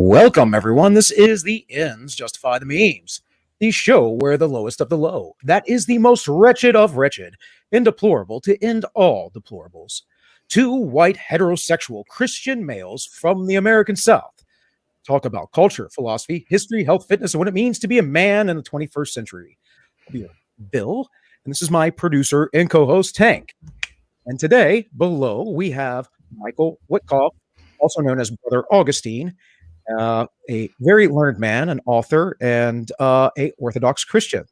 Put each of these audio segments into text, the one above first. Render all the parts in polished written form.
Welcome, everyone. This is the Ends Justify the Memes, the show where the lowest of the low, that is the most wretched of wretched, and deplorable to end all deplorables. Two white heterosexual Christian males from the American South talk about culture, philosophy, history, health, fitness, and what it means to be a man in the 21st century. I'll be your Bill, and this is my producer and co-host, Tank. And today, below, we have Michael Witcoff, also known as Brother Augustine, a very learned man, an author, and a Orthodox Christian.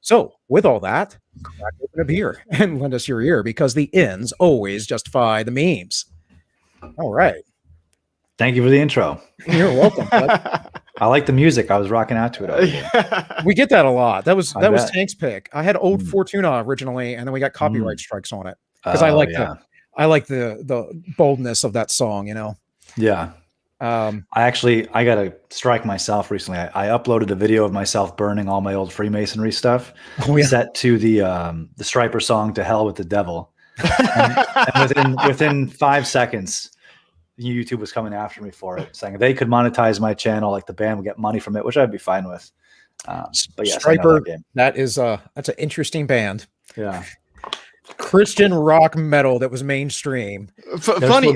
So, with all that, crack open a beer and lend us your ear, because the ends always justify the memes. All right. Thank you for the intro. You're welcome. I like the music. I was rocking out to it. We get that a lot. That was Tank's pick. I had Old Fortuna originally, and then we got copyright strikes on it because I like the boldness of that song. You know. Yeah. I got to strike myself recently. I uploaded a video of myself burning all my old Freemasonry stuff, set to the Striper song "To Hell with the Devil," and within 5 seconds, YouTube was coming after me for it, saying they could monetize my channel, like the band would get money from it, which I'd be fine with. But yes, Striper, that's an interesting band. Yeah, Christian rock metal that was mainstream. Funny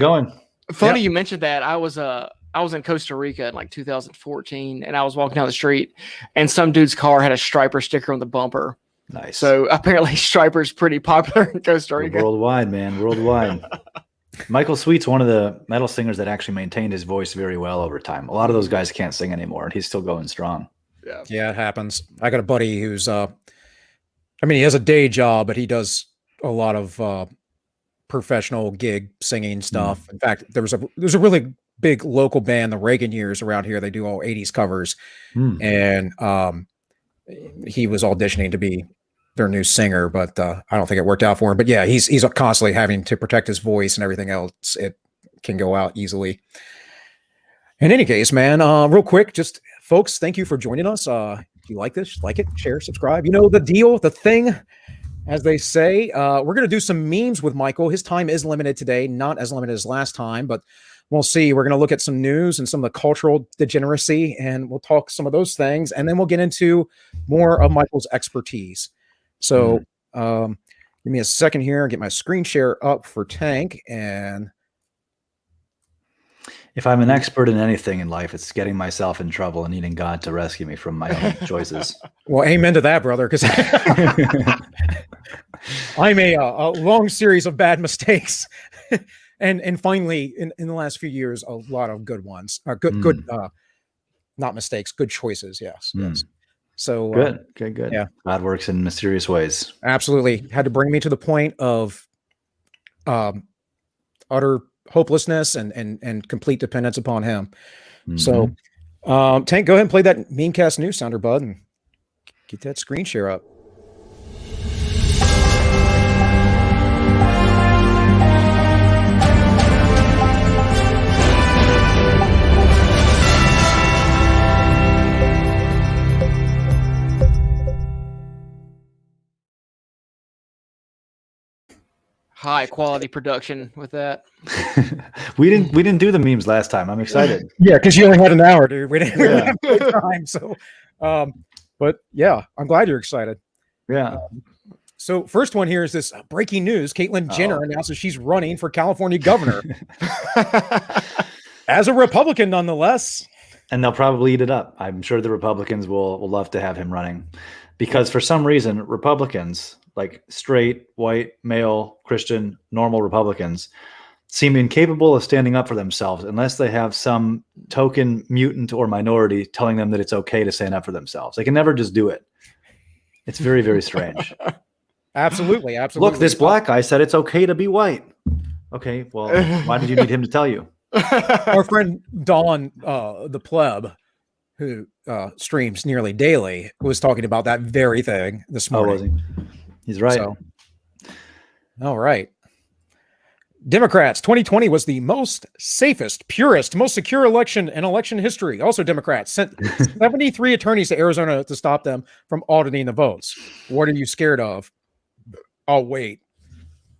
Yep. you mentioned that. I was in Costa Rica in like 2014, and I was walking down the street, and some dude's car had a Striper sticker on the bumper. Nice. So apparently Striper's pretty popular in Costa Rica. Worldwide, man, worldwide. Michael Sweet's one of the metal singers that actually maintained his voice very well over time. A lot of those guys can't sing anymore, and he's still going strong. Yeah, it happens. I got a buddy who's, he has a day job, but he does a lot of professional gig singing stuff. In fact, there's a really big local band, the Reagan Years, around here. They do all 80s covers, and he was auditioning to be their new singer, but I don't think it worked out for him. But yeah, he's constantly having to protect his voice and everything else. It can go out easily. In any case, man, real quick, just folks, thank you for joining us. If you like this, like it, share, subscribe. You know the deal, the thing, as they say. We're going to do some memes with Michael. His time is limited today, not as limited as last time, but we'll see. We're going to look at some news and some of the cultural degeneracy, and we'll talk some of those things, and then we'll get into more of Michael's expertise. So give me a second here and get my screen share up for Tank. And if I'm an expert in anything in life, it's getting myself in trouble and needing God to rescue me from my own choices. Well, amen to that, brother, because I made a long series of bad mistakes. and finally, in the last few years, a lot of good ones. Good, not mistakes, good choices. Yes. So good. Yeah, God works in mysterious ways. Absolutely. Had to bring me to the point of utter hopelessness and complete dependence upon him. So Tank, go ahead and play that Memecast news sounder, bud, and get that screen share up. High quality production with that. we didn't do the memes last time. I'm excited. Yeah, because you only had an hour, dude. We didn't really have good time. So, but yeah, I'm glad you're excited. Yeah. So first one here is this breaking news. Caitlyn Jenner announces she's running for California governor as a Republican, nonetheless. And they'll probably eat it up. I'm sure the Republicans will love to have him running, because for some reason, Republicans, like straight, white, male, Christian, normal Republicans, seem incapable of standing up for themselves unless they have some token mutant or minority telling them that it's okay to stand up for themselves. They can never just do it. It's very, very strange. Absolutely. Look, this black guy said it's okay to be white. Okay, well, why did you need him to tell you? Our friend Dawn, the pleb, who streams nearly daily, was talking about that very thing this morning. Was he? He's right. So, all right. Democrats, 2020 was the most safest, purest, most secure election in election history. Also, Democrats sent 73 attorneys to Arizona to stop them from auditing the votes. What are you scared of? I'll wait.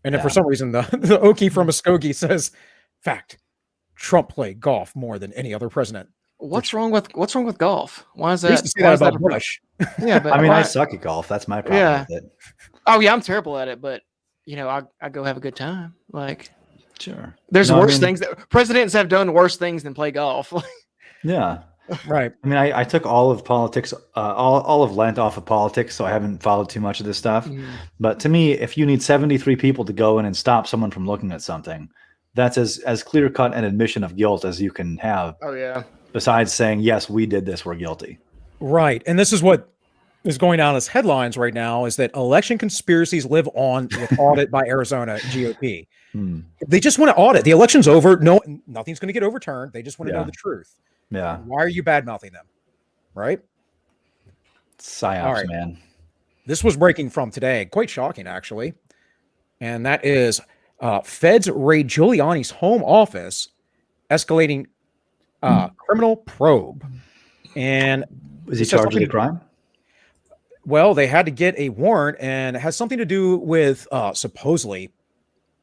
And if for some reason the Okie from Muskogee says, fact, Trump played golf more than any other president. What's wrong with golf? Why is I used that? to say Why that is that about Bush. Yeah, but I mean, why- I suck at golf. That's my problem Yeah. with it. Oh yeah, I'm terrible at it, but I go have a good time. Like, Sure. there's No, I worse mean, things that presidents have done worse things than play golf. Yeah. Right. I mean, I took all of politics, all of Lent off of politics, so I haven't followed too much of this stuff. But to me, if you need 73 people to go in and stop someone from looking at something, that's as clear cut an admission of guilt as you can have. Oh yeah. Besides saying, yes, we did this, we're guilty. Right. And this is what is going on as headlines right now, is that election conspiracies live on with audit by Arizona GOP. They just want to audit. The election's over. No, nothing's going to get overturned. They just want to know the truth. Yeah. Why are you bad-mouthing them? Right? Psyops, All right. man. This was breaking from today. Quite shocking, actually. And that is feds raid Giuliani's home office, escalating criminal probe. And is he charged with a crime? Well, they had to get a warrant, and it has something to do with supposedly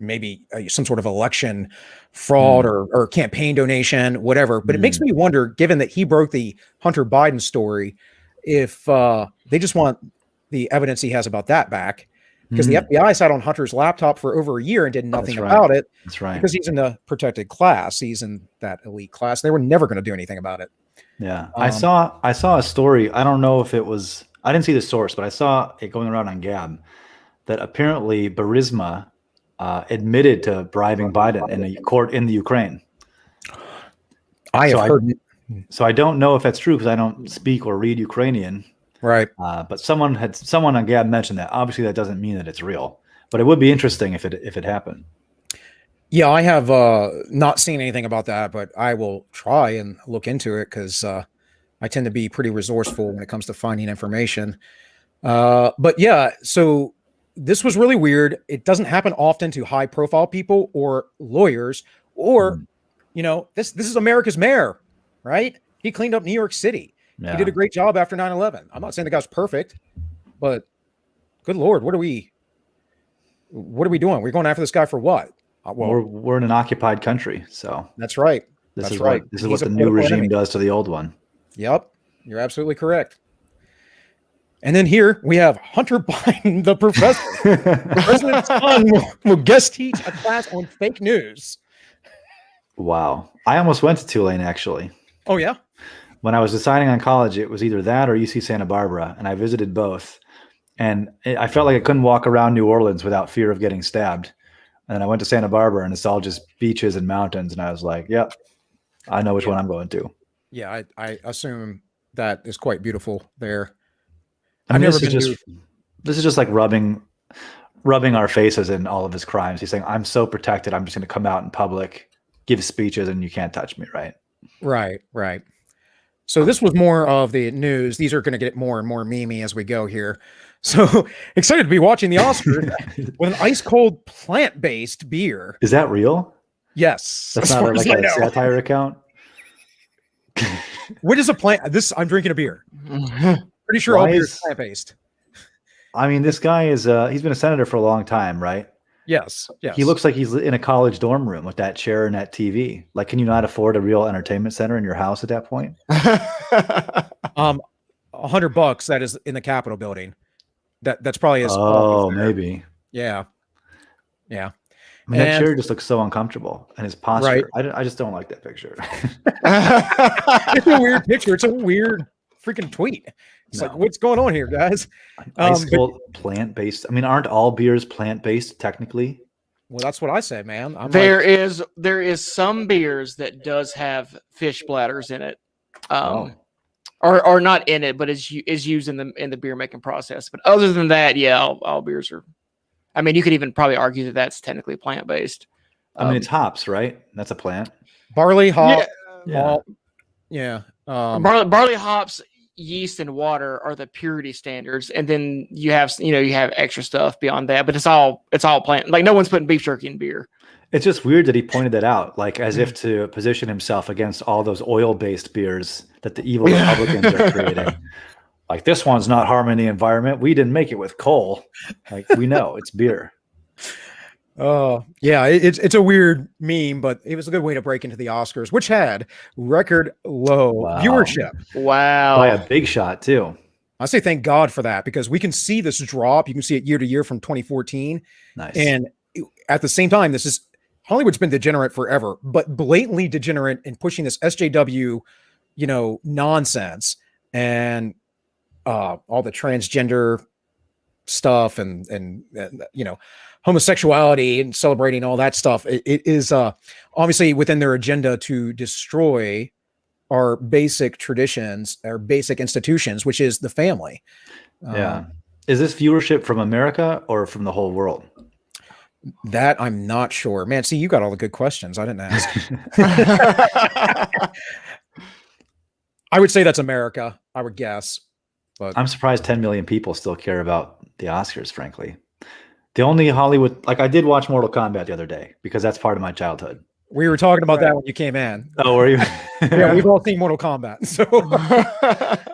maybe some sort of election fraud or campaign donation, whatever. But it makes me wonder, given that he broke the Hunter Biden story, if they just want the evidence he has about that back. Because the FBI sat on Hunter's laptop for over a year and did nothing about it. That's right. Because he's in the protected class. He's in that elite class. They were never going to do anything about it. Yeah. I saw a story. I don't know if it was, I didn't see the source, but I saw it going around on Gab that apparently Burisma admitted to bribing Biden in a court in the Ukraine. I have heard. So I don't know if that's true because I don't speak or read Ukrainian. Right. But someone on Gab mentioned that. Obviously, that doesn't mean that it's real, but it would be interesting if it happened. Yeah, I have not seen anything about that, but I will try and look into it because I tend to be pretty resourceful when it comes to finding information. But yeah, so this was really weird. It doesn't happen often to high profile people or lawyers or, this is America's mayor, right? He cleaned up New York City. Yeah. He did a great job after 9/11. I'm not saying the guy's perfect, but good Lord, what are we doing? We're going after this guy for what? Well, we're in an occupied country, so that's right. This is what the new regime does to the old one. Yep, you're absolutely correct. And then here we have Hunter Biden, the professor. The president's son will guest teach a class on fake news. Wow, I almost went to Tulane actually. Oh yeah. When I was deciding on college, it was either that or UC Santa Barbara, and I visited both. And I felt like I couldn't walk around New Orleans without fear of getting stabbed. And then I went to Santa Barbara, and it's all just beaches and mountains. And I was like, yep, I know which one I'm going to. Yeah, I assume that is quite beautiful there. I mean, this is just like rubbing our faces in all of his crimes. He's saying, I'm so protected. I'm just going to come out in public, give speeches, and you can't touch me, right? Right. So this was more of the news. These are going to get more and more memey as we go here. So excited to be watching the Oscars with an ice cold plant-based beer. Is that real? Yes. That's not like a satire account. What is a plant? I'm drinking a beer. Pretty sure all beer is plant-based. I mean, this guy is he's been a senator for a long time, right? Yes. He looks like he's in a college dorm room with that chair and that TV. Like, can you not afford a real entertainment center in your house at that point? $100 that is in the Capitol building. That's probably his. Oh, maybe. Yeah. I mean, that chair just looks so uncomfortable, and his posture. Right. I just don't like that picture. It's a weird picture. It's a weird freaking tweet. It's like, what's going on here, guys? Ice cold plant-based. I mean, aren't all beers plant-based technically? Well, that's what I say, man. There is some beers that does have fish bladders in it, or not in it, but is used in the beer making process. But other than that, yeah, all beers are. I mean, you could even probably argue that that's technically plant-based. I mean, it's hops, right? That's a plant. Barley, hop, malt. Yeah. Barley, hops, yeast, and water are the purity standards, and then you have extra stuff beyond that. But it's all plant. Like, no one's putting beef jerky in beer. It's just weird that he pointed that out, like as if to position himself against all those oil-based beers that the evil Republicans are creating. Like, this one's not harming the environment. We didn't make it with coal. Like, we know it's beer. Oh, yeah, it's a weird meme, but it was a good way to break into the Oscars, which had record low viewership. Wow. By a big shot, too. I say thank God for that, because we can see this drop. You can see it year to year from 2014. Nice. And at the same time, this is Hollywood's been degenerate forever, but blatantly degenerate in pushing this SJW, nonsense and all the transgender stuff and homosexuality and celebrating all that stuff. It is obviously within their agenda to destroy our basic traditions, our basic institutions, which is the family. Yeah. Is this viewership from America or from the whole world? That I'm not sure. Man, see, you got all the good questions. I didn't ask. I would say that's America, I would guess. But I'm surprised 10 million people still care about the Oscars, frankly. The only Hollywood, I did watch Mortal Kombat the other day because that's part of my childhood. We were talking about that when you came in. Oh, were you? Yeah, we've all seen Mortal Kombat, so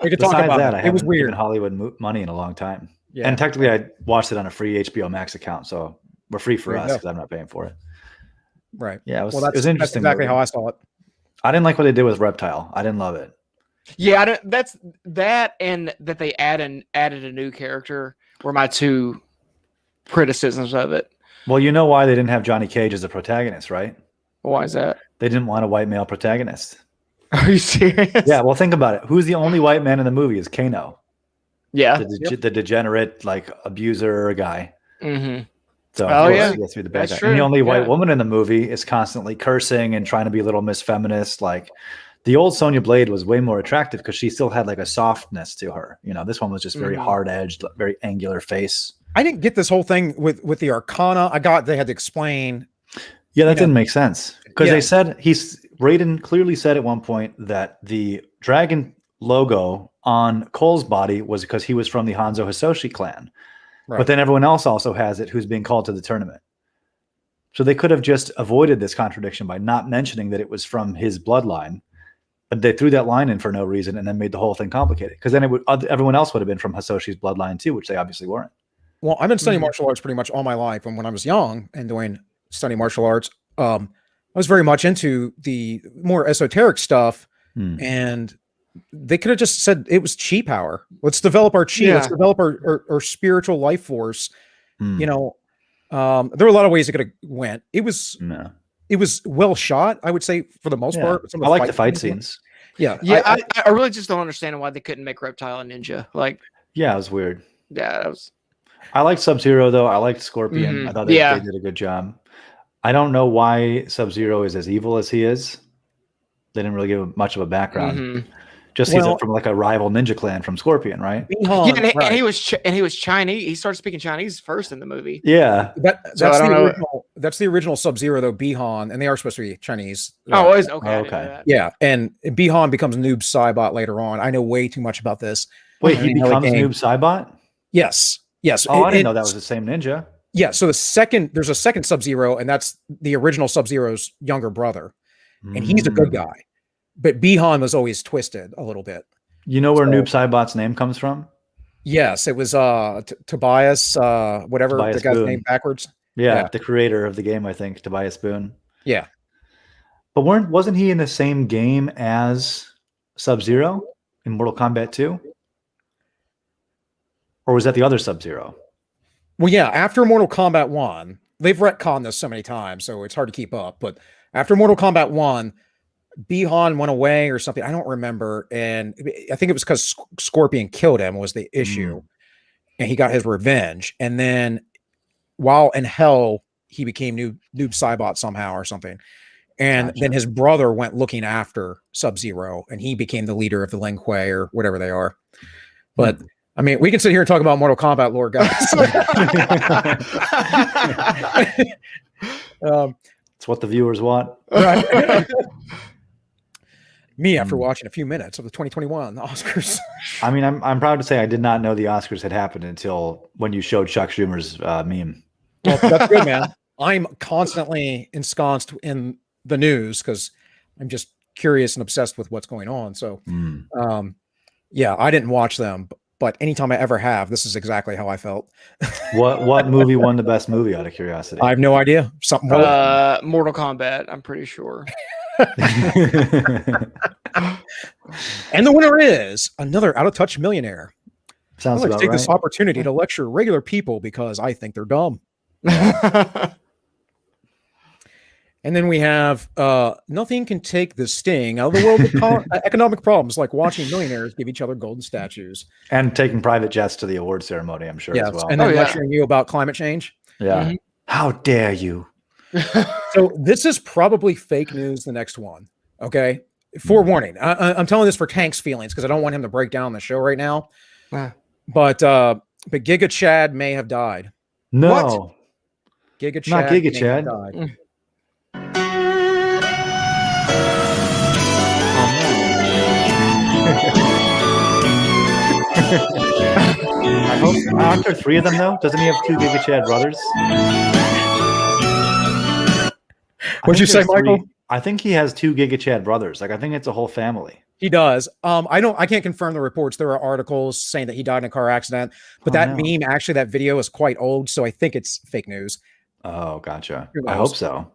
we could talk about that. it. It was weird. Given Hollywood money in a long time. Yeah. And technically, I watched it on a free HBO Max account, so we're free for us because I'm not paying for it. Right. Yeah, it was that's interesting. That's exactly how I saw it. I didn't like what they did with Reptile. I didn't love it. Yeah, that's that, and that they added a new character were my two criticisms of it. Well, you know why they didn't have Johnny Cage as the protagonist, right? Why is that? They didn't want a white male protagonist. Are you serious? Yeah, well, think about it. Who's the only white man in the movie? Is Kano. Yeah. The degenerate, abuser guy. Mm-hmm. So he has to be the bad guy. True. And the only white woman in the movie is constantly cursing and trying to be a little Miss Feminist. The old Sonya Blade was way more attractive because she still had a softness to her. This one was just very hard-edged, very angular face. I didn't get this whole thing with the Arcana. They had to explain. Yeah, that didn't make sense because they said Raiden clearly said at one point that the dragon logo on Cole's body was because he was from the Hanzo Hisoshi clan. Right. But then everyone else also has it who's being called to the tournament. So they could have just avoided this contradiction by not mentioning that it was from his bloodline. But they threw that line in for no reason and then made the whole thing complicated. Because then everyone else would have been from Hisoshi's bloodline too, which they obviously weren't. Well, I've been studying martial arts pretty much all my life. And when I was young and studying martial arts, I was very much into the more esoteric stuff. And they could have just said it was chi power. Let's develop our chi. Yeah. Let's develop our spiritual life force. There were a lot of ways it could have went. It was well shot, I would say, for the most part. I like the fight scenes. Yeah. I really just don't understand why they couldn't make Reptile a ninja. Yeah, it was weird. Yeah, that was. I liked Sub-Zero though. I liked Scorpion. I thought they did a good job. I don't know why Sub-Zero is as evil as he is. They didn't really give much of a background. Just he's from a rival ninja clan from Scorpion, right? And he was Chinese. He started speaking Chinese first in the movie. Yeah, that's the original Sub-Zero though. Bi-Han, and they are supposed to be Chinese. Oh, is okay. Yeah, and Bi-Han becomes Noob Saibot later on. I know way too much about this. Wait, he becomes Noob Saibot? Yes. Oh, I didn't know that was the same ninja. Yeah, so there's a second Sub-Zero, and that's the original Sub-Zero's younger brother, and he's a good guy. But Bi-Han was always twisted a little bit. You know where Noob Saibot's name comes from? Yes, it was Tobias, whatever Tobias the guy's Boone. Name backwards. Yeah, the creator of the game, I think, Tobias Boone. Yeah. But wasn't he in the same game as Sub-Zero in Mortal Kombat 2? Or was that the other Sub-Zero? Well, yeah, after Mortal Kombat 1, they've retconned this so many times, so it's hard to keep up. But after Mortal Kombat 1, Bi-Han went away or something. I don't remember. And I think it was because Scorpion killed him was the issue. And he got his revenge. And then while in hell, he became Noob Saibot somehow or something. And then his brother went looking after Sub-Zero, and he became the leader of the Lin Kuei or whatever they are. But I mean, we can sit here and talk about Mortal Kombat lore, guys. It's what the viewers want. Right. Me, after watching a few minutes of the 2021 Oscars. I mean, I'm proud to say I did not know the Oscars had happened until when you showed Chuck Schumer's meme. Well, that's good, man. I'm constantly ensconced in the news because I'm just curious and obsessed with what's going on. So, yeah, I didn't watch them. but anytime I ever have, this is exactly how I felt. What movie won the best movie out of curiosity? I have no idea. Something. Mortal Kombat, I'm pretty sure. And the winner is another out of touch millionaire. Sounds I'd like about to take right. this opportunity to lecture regular people because I think they're dumb. And then we have nothing can take the sting out of the world of economic problems, like watching millionaires give each other golden statues. And taking private jets to the award ceremony, I'm sure, as well. And then lecturing you about climate change. Yeah. Mm-hmm. How dare you? So this is probably fake news, the next one. Okay. Forewarning. I'm telling this for Tank's feelings because I don't want him to break down the show right now. But Giga Chad may have died. No. What? Giga Chad. Not Giga Chad. Died. I hope. Aren't there 3 of them though? Doesn't he have 2 Giga Chad brothers? What'd you say, Michael? I think he has 2 Giga Chad brothers. Like I think it's a whole family. He does. I can't confirm the reports. There are articles saying that he died in a car accident, but meme, actually, that video is quite old, so I think it's fake news. Oh, gotcha. I hope so.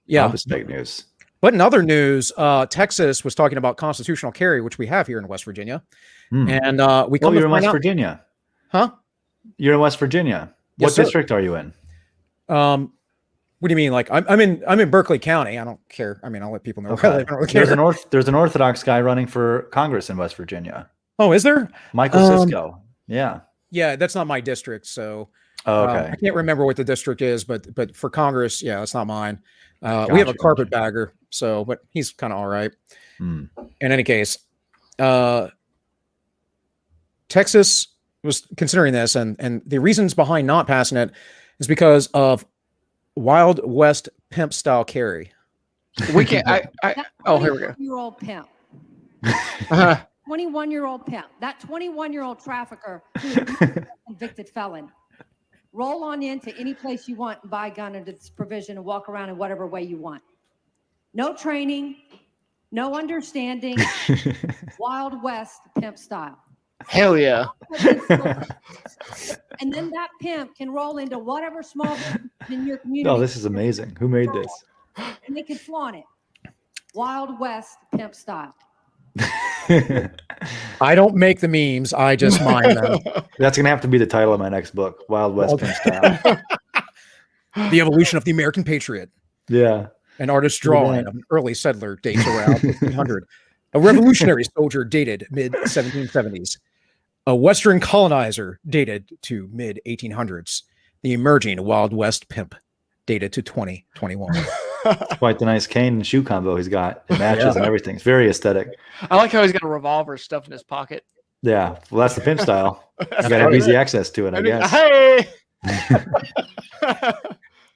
Yeah, I hope it's fake news. But in other news, Texas was talking about constitutional carry, which we have here in West Virginia, and we come. You're in West Virginia, huh? You're in West Virginia. What district are you in? What do you mean? Like I'm in Berkeley County. I don't care. I mean, I'll let people know. Okay. I don't really care. There's an Orthodox guy running for Congress in West Virginia. Oh, is there? Michael Sisko. Yeah. Yeah, that's not my district. So okay. I can't remember what the district is, but for Congress, yeah, that's not mine. We have a carpetbagger, so but he's kind of all right. In any case, Texas was considering this, and the reasons behind not passing it is because of Wild West pimp style carry. We can't. Oh, here we go. 21-year-old pimp. 21-year-old pimp. That 21-year-old trafficker who is a convicted felon. Roll on into any place you want and buy a gun under this provision and walk around in whatever way you want. No training, no understanding. Wild West pimp style. Hell yeah. And then that pimp can roll into whatever small business in your community. Oh, this is amazing. Who made this? And they can flaunt it. Wild West pimp style. I don't make the memes. I just mine them. That's going to have to be the title of my next book, Wild West pimp style. The evolution of the American patriot. Yeah. An artist's drawing of an early settler dates around 1500. A revolutionary soldier dated mid-1770s. A Western colonizer dated to mid-1800s. The emerging Wild West pimp dated to 2021. Quite the nice cane and shoe combo he's got. It matches and everything. It's very aesthetic. I like how he's got a revolver stuffed in his pocket. Yeah. Well, that's the pimp style. You got to have easy access to it, I guess. Hey!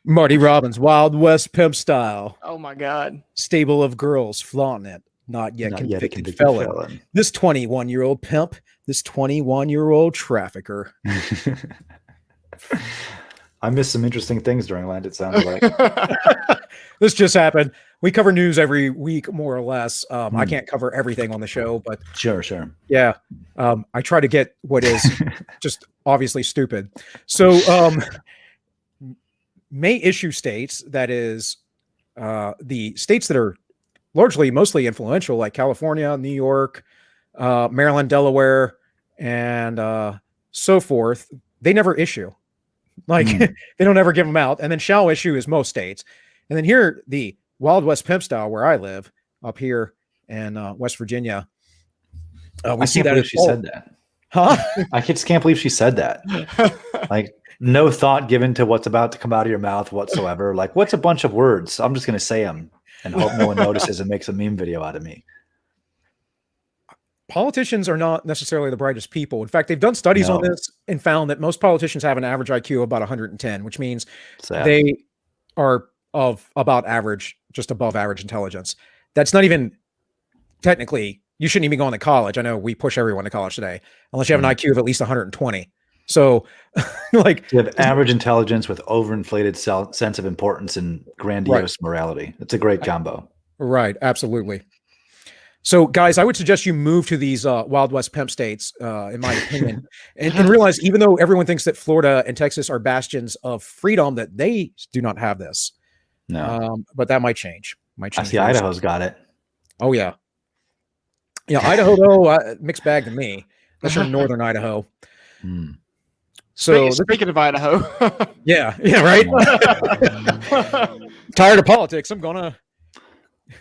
Marty Robbins, Wild West pimp style. Oh, my God. Stable of girls flaunting it. Not yet convicted felon. This 21-year-old pimp, this 21-year-old trafficker. I missed some interesting things during Lent, it sounds like. This just happened. We cover news every week, more or less. I can't cover everything on the show, but sure. Yeah. I try to get what is just obviously stupid. So may issue states, that is the states that are mostly influential, like California, New York, Maryland, Delaware, and so forth, they never issue. Like they don't ever give them out. And then shall issue is most states. And then here, the Wild West pimp style, where I live up here in West Virginia, we see that she said that. Huh? I just can't believe she said that. Like no thought given to what's about to come out of your mouth whatsoever. Like what's a bunch of words? I'm just going to say them and hope no one notices and makes a meme video out of me. Politicians are not necessarily the brightest people. In fact, they've done studies on this and found that most politicians have an average IQ of about 110, which means they are of about average, just above average intelligence. That's not even technically, you shouldn't even be going to college. I know we push everyone to college today, unless you have an IQ of at least 120. So like you have average intelligence with overinflated sense of importance and grandiose morality. It's a great combo. Right. Absolutely. So, guys, I would suggest you move to these Wild West pimp states, in my opinion, and realize even though everyone thinks that Florida and Texas are bastions of freedom, that they do not have this. No, but that might change. I see Idaho's got it. Oh yeah, yeah. Idaho though, mixed bag to me. That's in northern Idaho. So speaking of Idaho, yeah, right. Tired of politics.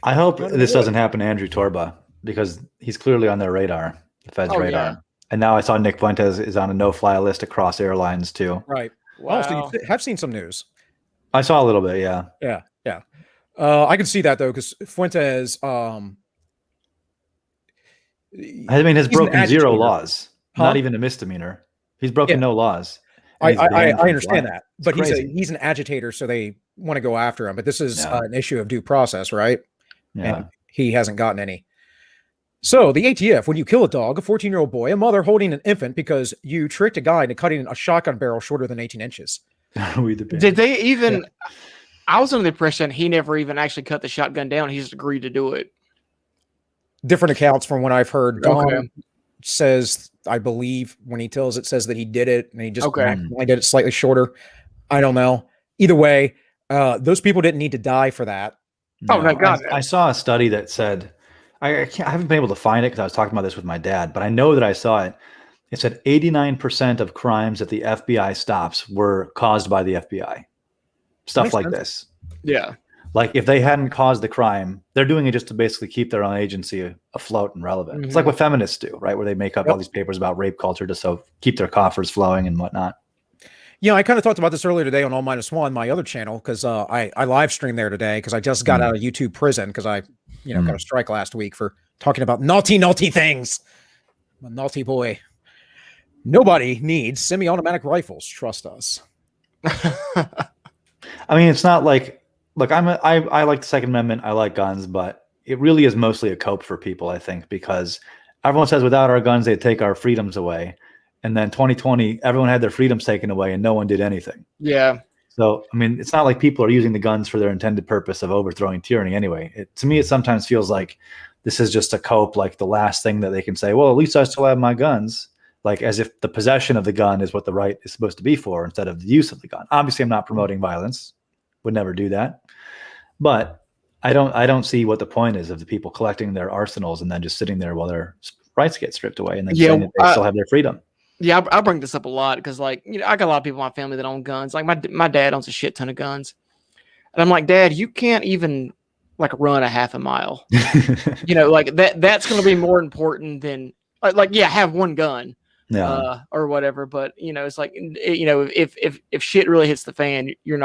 I hope this doesn't happen to Andrew Torba, because he's clearly on their radar, the Fed's radar. Yeah. And now I saw Nick Fuentes is on a no-fly list across airlines too. Right. Wow. So you have seen some news. I saw a little bit. Yeah. Yeah. Yeah. I can see that though, because Fuentes, I mean, has broken 0 laws, not even a misdemeanor. He's broken no laws. I understand that, but he's an agitator, so they want to go after him. But this is an issue of due process, right? Yeah. And he hasn't gotten any. So the ATF, when you kill a dog, a 14-year-old boy, a mother holding an infant because you tricked a guy into cutting a shotgun barrel shorter than 18 inches. Did they even? Yeah. I was under the impression he never even actually cut the shotgun down. He just agreed to do it. Different accounts from what I've heard. Don says, I believe, when he tells it, says that he did it and he just did it slightly shorter. I don't know. Either way, those people didn't need to die for that. Oh my God! I saw a study that said, I haven't been able to find it because I was talking about this with my dad, but I know that I saw it. It said 89% of crimes that the FBI stops were caused by the FBI. Stuff like this. Yeah. Like if they hadn't caused the crime, they're doing it just to basically keep their own agency afloat and relevant. It's like what feminists do, right? Where they make up all these papers about rape culture just so keep their coffers flowing and whatnot. Yeah, I kind of talked about this earlier today on All Minus One, my other channel, because I live streamed there today because I just got out of YouTube prison because I, got a strike last week for talking about naughty things. I'm a naughty boy. Nobody needs semi-automatic rifles. Trust us. I mean, it's not like, look, I like the Second Amendment. I like guns, but it really is mostly a cope for people, I think, because everyone says without our guns, they take our freedoms away. And then 2020, everyone had their freedoms taken away and no one did anything. Yeah. So, I mean, it's not like people are using the guns for their intended purpose of overthrowing tyranny anyway. To me, it sometimes feels like this is just a cope, like the last thing that they can say, well, at least I still have my guns. Like as if the possession of the gun is what the right is supposed to be for instead of the use of the gun. Obviously, I'm not promoting violence. Would never do that. But I don't see what the point is of the people collecting their arsenals and then just sitting there while their rights get stripped away and then saying that they still have their freedom. Yeah, I bring this up a lot because, like, I got a lot of people in my family that own guns. Like my dad owns a shit ton of guns, and I'm like, Dad, you can't even like run a half a mile. Like that's going to be more important than have one gun, or whatever. But it's like if shit really hits the fan, you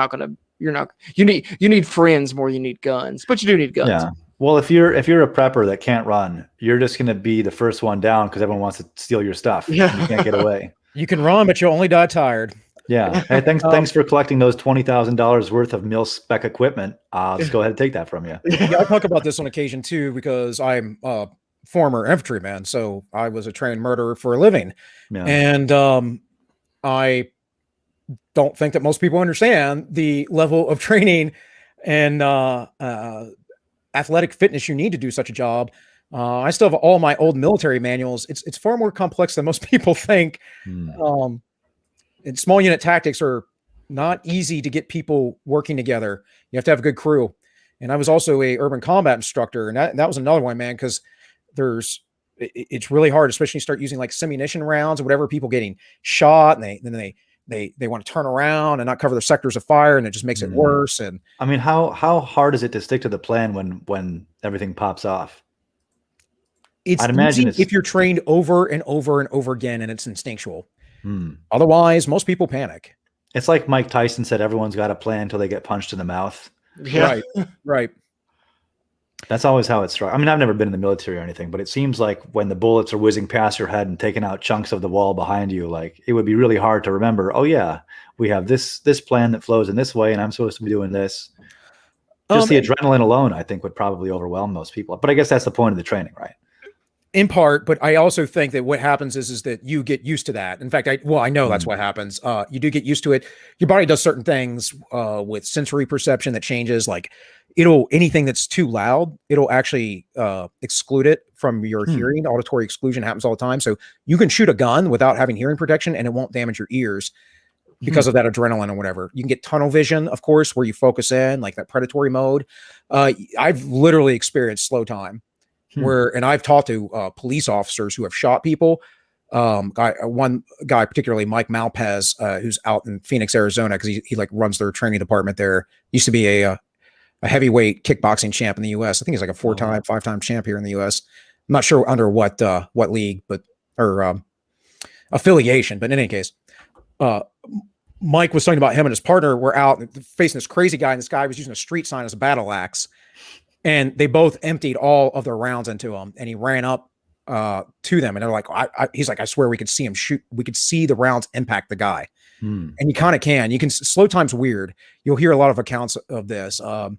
need friends more than you need guns, but you do need guns. Yeah. Well, if you're a prepper that can't run, you're just going to be the first one down because everyone wants to steal your stuff. Yeah. You can't get away. You can run, but you'll only die tired. Yeah. Hey, thanks for collecting those $20,000 worth of mil-spec equipment. I'll just go ahead and take that from you. Yeah, I talk about this on occasion too because I'm a former infantryman, so I was a trained murderer for a living, and I don't think that most people understand the level of training and athletic fitness you need to do such a job. I still have all my old military manuals. It's far more complex than most people think. And small unit tactics are not easy to get people working together. You have to have a good crew. And I was also a urban combat instructor, and that was another one, man, because it's really hard, especially when you start using like semi-munition rounds or whatever, people getting shot and they want to turn around and not cover their sectors of fire, and it just makes it worse. And I mean, how hard is it to stick to the plan when everything pops off? I'd imagine if you're trained over and over and over again and it's instinctual. Otherwise, most people panic. It's like Mike Tyson said, everyone's got a plan until they get punched in the mouth. Yeah. Right. That's always how it's struck. I mean, I've never been in the military or anything, but it seems like when the bullets are whizzing past your head and taking out chunks of the wall behind you, like it would be really hard to remember, oh yeah, we have this plan that flows in this way and I'm supposed to be doing this. Just the adrenaline alone, I think, would probably overwhelm most people. But I guess that's the point of the training, right? In part, but I also think that what happens is that you get used to that. In fact, I know that's what happens. You do get used to it. Your body does certain things with sensory perception that changes. Like anything that's too loud, it'll actually exclude it from your hearing. Auditory exclusion happens all the time. So you can shoot a gun without having hearing protection and it won't damage your ears because of that adrenaline or whatever. You can get tunnel vision, of course, where you focus in, like that predatory mode. I've literally experienced slow time. And I've talked to police officers who have shot people. One guy, particularly Mike Malpez, who's out in Phoenix, Arizona, because he like runs their training department there. Used to be a heavyweight kickboxing champ in the U.S. I think he's like a 5-time champ here in the U.S. I'm not sure under what league, or affiliation, but in any case, Mike was talking about him and his partner were out facing this crazy guy, and this guy was using a street sign as a battle axe. And they both emptied all of their rounds into him, and he ran up to them, and they're like, he's like, I swear we could see him shoot. We could see the rounds impact the guy. And you kind of can. You can. Slow time's weird. You'll hear a lot of accounts of this. I've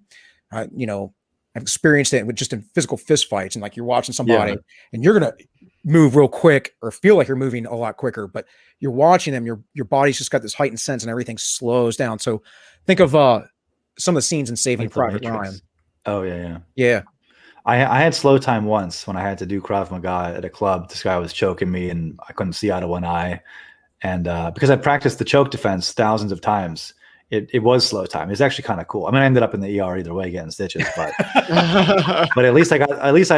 experienced it with just in physical fist fights, and like you're watching somebody, and you're gonna move real quick or feel like you're moving a lot quicker, but you're watching them. Your body's just got this heightened sense, and everything slows down. So think of some of the scenes in Saving Private Ryan. Oh yeah. I had slow time once when I had to do Krav Maga at a club. This guy was choking me, and I couldn't see out of one eye. And because I practiced the choke defense thousands of times, it was slow time. It was actually kind of cool. I mean, I ended up in the ER either way, getting stitches, but but at least I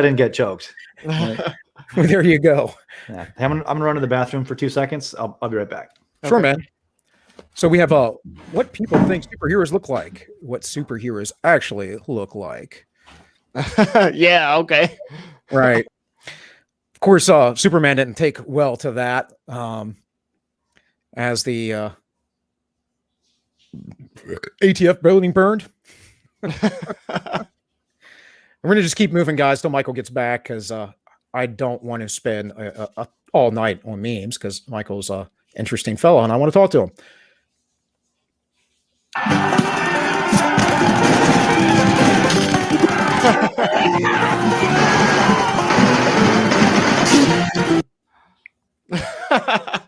didn't get choked. Well, there you go. Yeah. I'm gonna run to the bathroom for 2 seconds. I'll be right back. Sure, man. So we have what people think superheroes look like, what superheroes actually look like. Yeah, okay. Right. Of course, Superman didn't take well to that. As the ATF building burned. We're going to just keep moving, guys, till Michael gets back, because I don't want to spend all night on memes, because Michael's an interesting fellow, and I want to talk to him.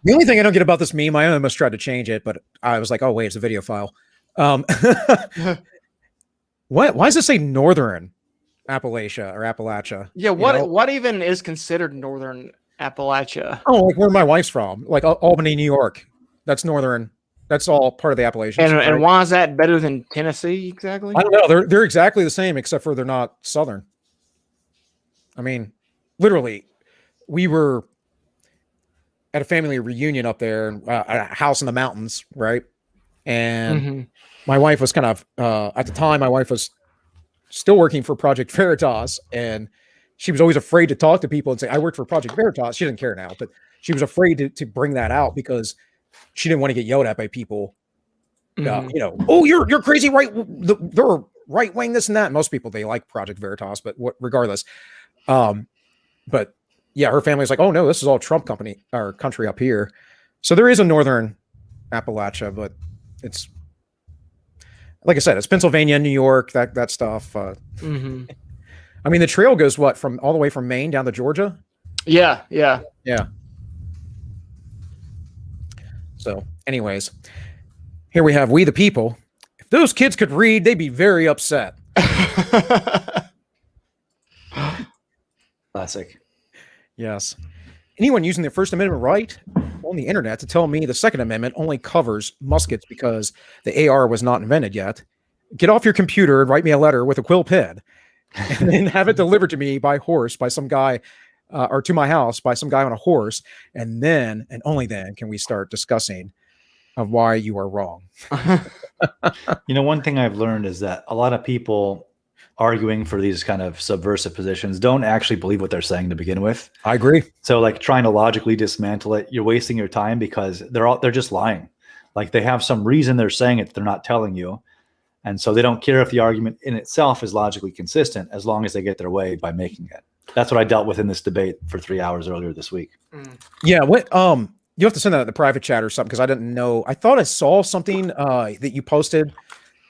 The only thing I don't get about this meme, I almost tried to change it, but I was like, oh wait, it's a video file. Why does it say Northern Appalachia or Appalachia? Yeah, what even is considered Northern Appalachia? Oh, like where my wife's from, like Albany, New York. That's Northern. That's all part of the Appalachians. And why is that better than Tennessee exactly? I don't know. They're exactly the same, except for they're not Southern. I mean, literally, we were at a family reunion up there, a house in the mountains, right? And my wife was kind of, at the time, my wife was still working for Project Veritas, and she was always afraid to talk to people and say, I worked for Project Veritas. She doesn't care now, but she was afraid to bring that out because she didn't want to get yelled at by people. Oh, you're crazy, right? They're right wing, this and that. Most people, they like Project Veritas, but regardless. But yeah, her family's like, oh no, this is all Trump country up here. So there is a Northern Appalachia, but it's, like I said, it's Pennsylvania, New York, that stuff. I mean, the trail goes all the way from Maine down to Georgia. Yeah. So anyways, here we have We the People. If those kids could read, they'd be very upset. Classic. Yes. Anyone using the First Amendment right on the internet to tell me the Second Amendment only covers muskets because the AR was not invented yet, get off your computer and write me a letter with a quill pen and then have it delivered to me by horse by some guy or to my house by some guy on a horse. And then, and only then, can we start discussing of why you are wrong. One thing I've learned is that a lot of people arguing for these kind of subversive positions don't actually believe what they're saying to begin with. I agree. So like trying to logically dismantle it, you're wasting your time because they're just lying. Like they have some reason they're saying it that they're not telling you. And so they don't care if the argument in itself is logically consistent as long as they get their way by making it. That's what I dealt with in this debate for 3 hours earlier this week. Yeah. What, you have to send that in the private chat or something, because I didn't know. I thought I saw something that you posted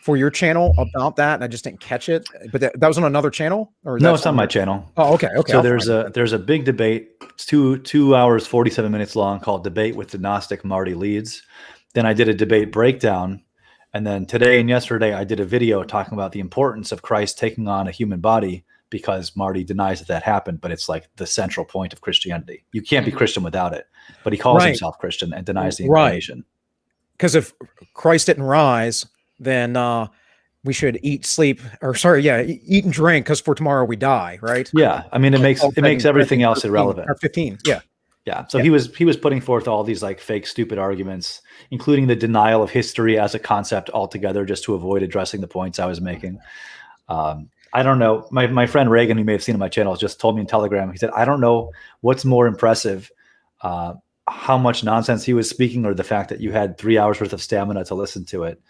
for your channel about that, and I just didn't catch it. But that was on another channel, or no, it's on my channel. Oh, okay, okay. So there's a big debate. It's 2 hours 47 minutes long, called "Debate with the Gnostic Marty Leeds." Then I did a debate breakdown, and then today and yesterday I did a video talking about the importance of Christ taking on a human body, because Marty denies that happened, but it's like the central point of Christianity. You can't be Christian without it, but he calls himself Christian and denies the incarnation. Because if Christ didn't rise, then we should eat, sleep, or eat and drink, because for tomorrow we die, right? Yeah, I mean, it makes everything else irrelevant. Or 15, yeah. Yeah, so he was putting forth all these like fake, stupid arguments, including the denial of history as a concept altogether, just to avoid addressing the points I was making. I don't know. My friend Reagan, who you may have seen on my channel, just told me in Telegram. He said, I don't know what's more impressive, how much nonsense he was speaking, or the fact that you had 3 hours worth of stamina to listen to it.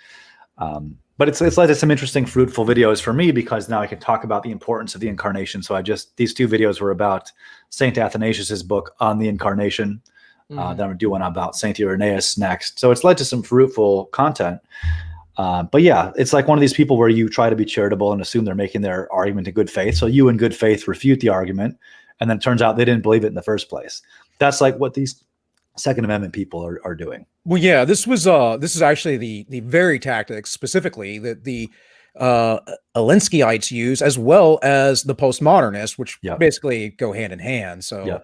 But it's led to some interesting, fruitful videos for me, because now I can talk about the importance of the incarnation. So these 2 videos were about Saint Athanasius's book on the incarnation. Then I'm going to do one about Saint Irenaeus next. So it's led to some fruitful content. But yeah, it's like one of these people where you try to be charitable and assume they're making their argument in good faith. So you in good faith refute the argument, and then it turns out they didn't believe it in the first place. That's like what these Second Amendment people are doing. Well, yeah, this is actually the very tactics specifically that the Alinskyites use, as well as the postmodernists, which basically go hand in hand. So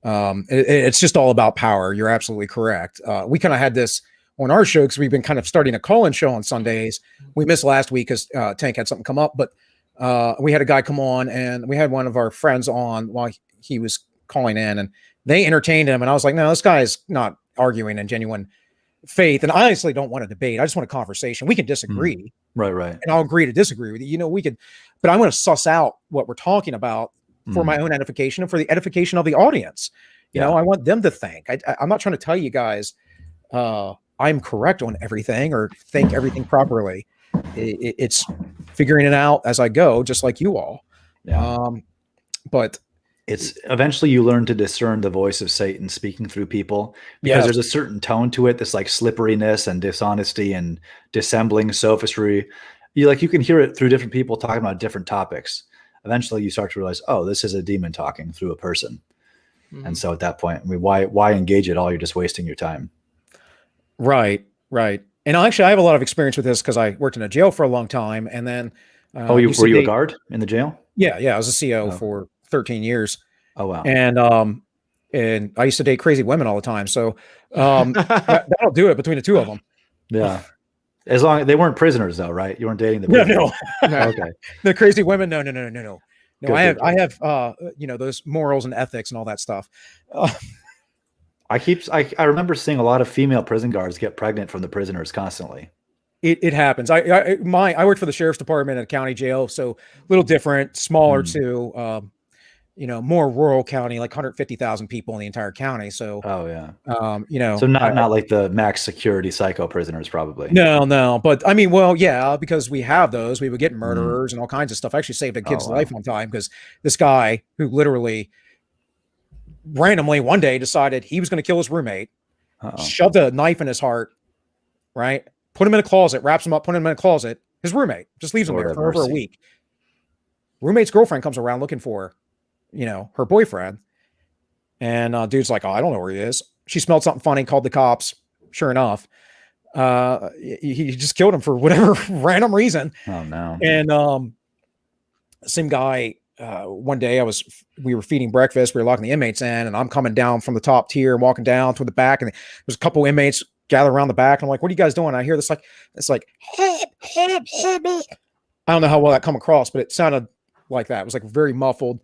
it's just all about power. You're absolutely correct. We kind of had this on our show because we've been kind of starting a call-in show on Sundays. We missed last week because Tank had something come up, but we had a guy come on, and we had one of our friends on while he was calling in, and they entertained him. And I was like, no, this guy's not arguing in genuine faith. And I honestly don't want to debate. I just want a conversation. We can disagree. Right. And I'll agree to disagree with you. You know, we could, but I want to suss out what we're talking about for my own edification and for the edification of the audience. You know, I want them to think. I'm not trying to tell you guys I'm correct on everything or think everything properly. It's figuring it out as I go, just like you all. But it's eventually you learn to discern the voice of Satan speaking through people, because there's a certain tone to it, this like slipperiness and dishonesty and dissembling sophistry. You can hear it through different people talking about different topics. Eventually you start to realize, oh, this is a demon talking through a person. And so at that point, I mean, why engage at all? You're just wasting your time. Right. And actually I have a lot of experience with this because I worked in a jail for a long time. And then were you a guard in the jail? Yeah. I was a CO for 13 years. Oh, wow. And I used to date crazy women all the time. So that'll do it between the two of them. Yeah. As long as they weren't prisoners though, right? You weren't dating the prisoners. No. Okay. The crazy women. No. Good, I have those morals and ethics and all that stuff. I remember seeing a lot of female prison guards get pregnant from the prisoners constantly. It happens. I worked for the sheriff's department at a county jail, so a little different, smaller too. More rural county, like 150,000 people in the entire county. So, so not like the max security psycho prisoners, probably. No. But I mean, well, yeah, because we have those, we would get murderers and all kinds of stuff. I actually saved a kid's life one time because this guy who literally randomly one day decided he was going to kill his roommate, shoved a knife in his heart, right? Put him in a closet, wraps him up, put him in a closet. His roommate just leaves him there for over a week. Roommate's girlfriend comes around looking for her boyfriend. And dude's like, oh, I don't know where he is. She smelled something funny, called the cops. Sure enough, he just killed him for whatever random reason. Oh, no. And same guy, one day we were feeding breakfast. We were locking the inmates in, and I'm coming down from the top tier and walking down toward the back. And there's a couple inmates gathered around the back. And I'm like, what are you guys doing? I hear this it's like, help me. I don't know how well that come across, but it sounded like that. It was like very muffled.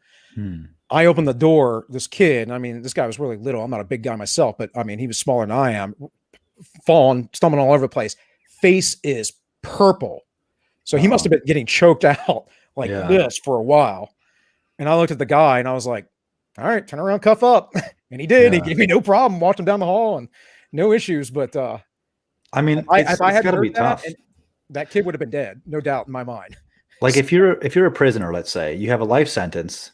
I opened the door, this kid, I mean, this guy was really little. I'm not a big guy myself, but I mean, he was smaller than I am, falling, stumbling all over the place. Face is purple. So he must have been getting choked out like this for a while. And I looked at the guy and I was like, all right, turn around, cuff up. And he did. He gave me no problem. Walked him down the hall and no issues. But I mean, if I had got to be tough. That kid would have been dead, no doubt in my mind. Like if you're a prisoner, let's say you have a life sentence,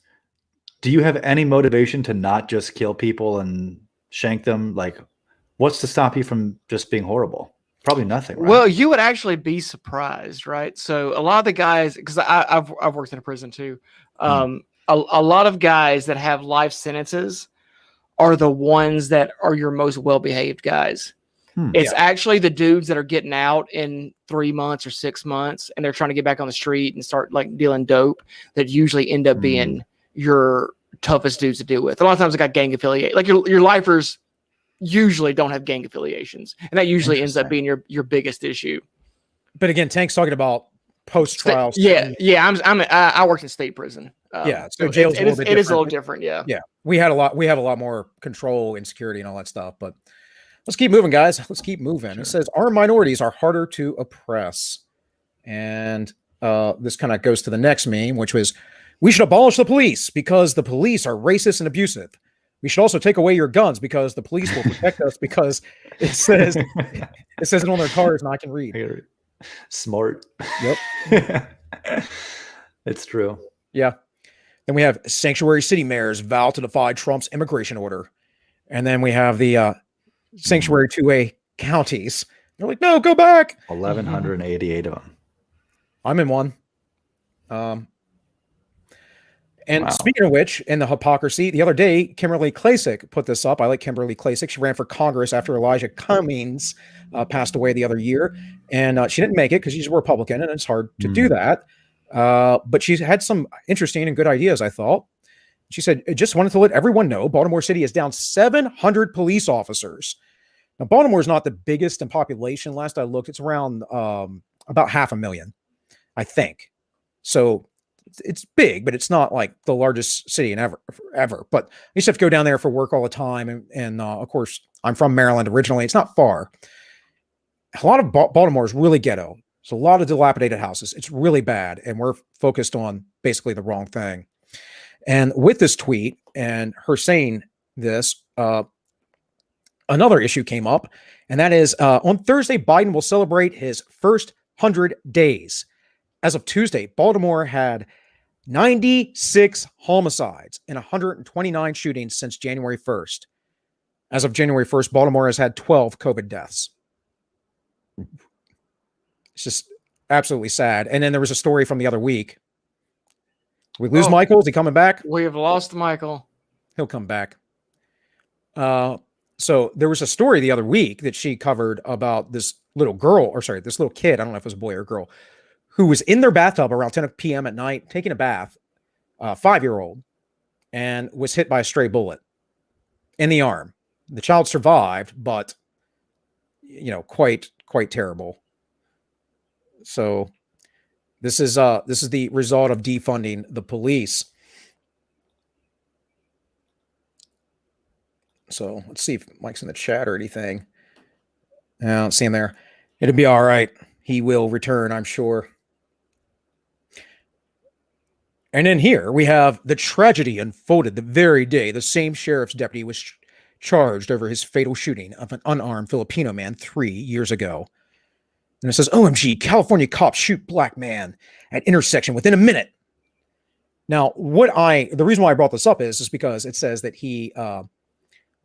do you have any motivation to not just kill people and shank them? Like, what's to stop you from just being horrible? Probably nothing. Right? Well, you would actually be surprised, right? So a lot of the guys, because I've worked in a prison too. A lot of guys that have life sentences are the ones that are your most well-behaved guys. It's actually the dudes that are getting out in 3 months or 6 months, and they're trying to get back on the street and start like dealing dope, that usually end up being your toughest dudes to deal with. A lot of times they got gang affiliate. Like your lifers usually don't have gang affiliations, and that usually ends up being your biggest issue. But again, Tank's talking about post-trial. I worked in state prison. So jail's it is a little different. Yeah. We have a lot more control and security and all that stuff, but let's keep moving, guys. Let's keep moving. Sure. It says our minorities are harder to oppress. And this kind of goes to the next meme, which was, we should abolish the police because the police are racist and abusive. We should also take away your guns because the police will protect us, because it says it on their cars and I can read. Smart. Yep. It's true. Yeah. Then we have sanctuary city mayors vow to defy Trump's immigration order. And then we have the sanctuary 2A counties. They're like, no, go back. 1,188 of them. I'm in one. Speaking of which, in the hypocrisy, the other day, Kimberly Klacik put this up. I like Kimberly Klacik. She ran for Congress after Elijah Cummings passed away the other year. And she didn't make it because she's a Republican, and it's hard to do that. But she had some interesting and good ideas, I thought. She said, I just wanted to let everyone know Baltimore City is down 700 police officers. Now, Baltimore is not the biggest in population. Last I looked, it's around about 500,000, I think. So it's big, but it's not like the largest city in ever. But I used to have to go down there for work all the time. And of course, I'm from Maryland originally. It's not far. A lot of Baltimore is really ghetto. It's a lot of dilapidated houses. It's really bad. And we're focused on basically the wrong thing. And with this tweet and her saying this, another issue came up. And that is on Thursday, Biden will celebrate his first 100 days. As of Tuesday, Baltimore had 96 homicides and 129 shootings since January 1st. As of January 1st, Baltimore has had 12 COVID deaths. It's just absolutely sad. And then there was a story from the other week. We lose Michael. Is he coming back? We have lost Michael. He'll come back. So there was a story the other week that she covered about this little kid. I don't know if it was a boy or a girl, who was in their bathtub around 10 p.m. at night, taking a bath, 5-year-old, and was hit by a stray bullet in the arm. The child survived, but, quite terrible. So this is the result of defunding the police. So let's see if Mike's in the chat or anything. I don't see him there. It'll be all right. He will return, I'm sure. And then here we have the tragedy unfolded the very day the same sheriff's deputy was charged over his fatal shooting of an unarmed Filipino man 3 years ago. And it says, OMG, California cops shoot black man at intersection within a minute. Now, the reason why I brought this up is because it says that he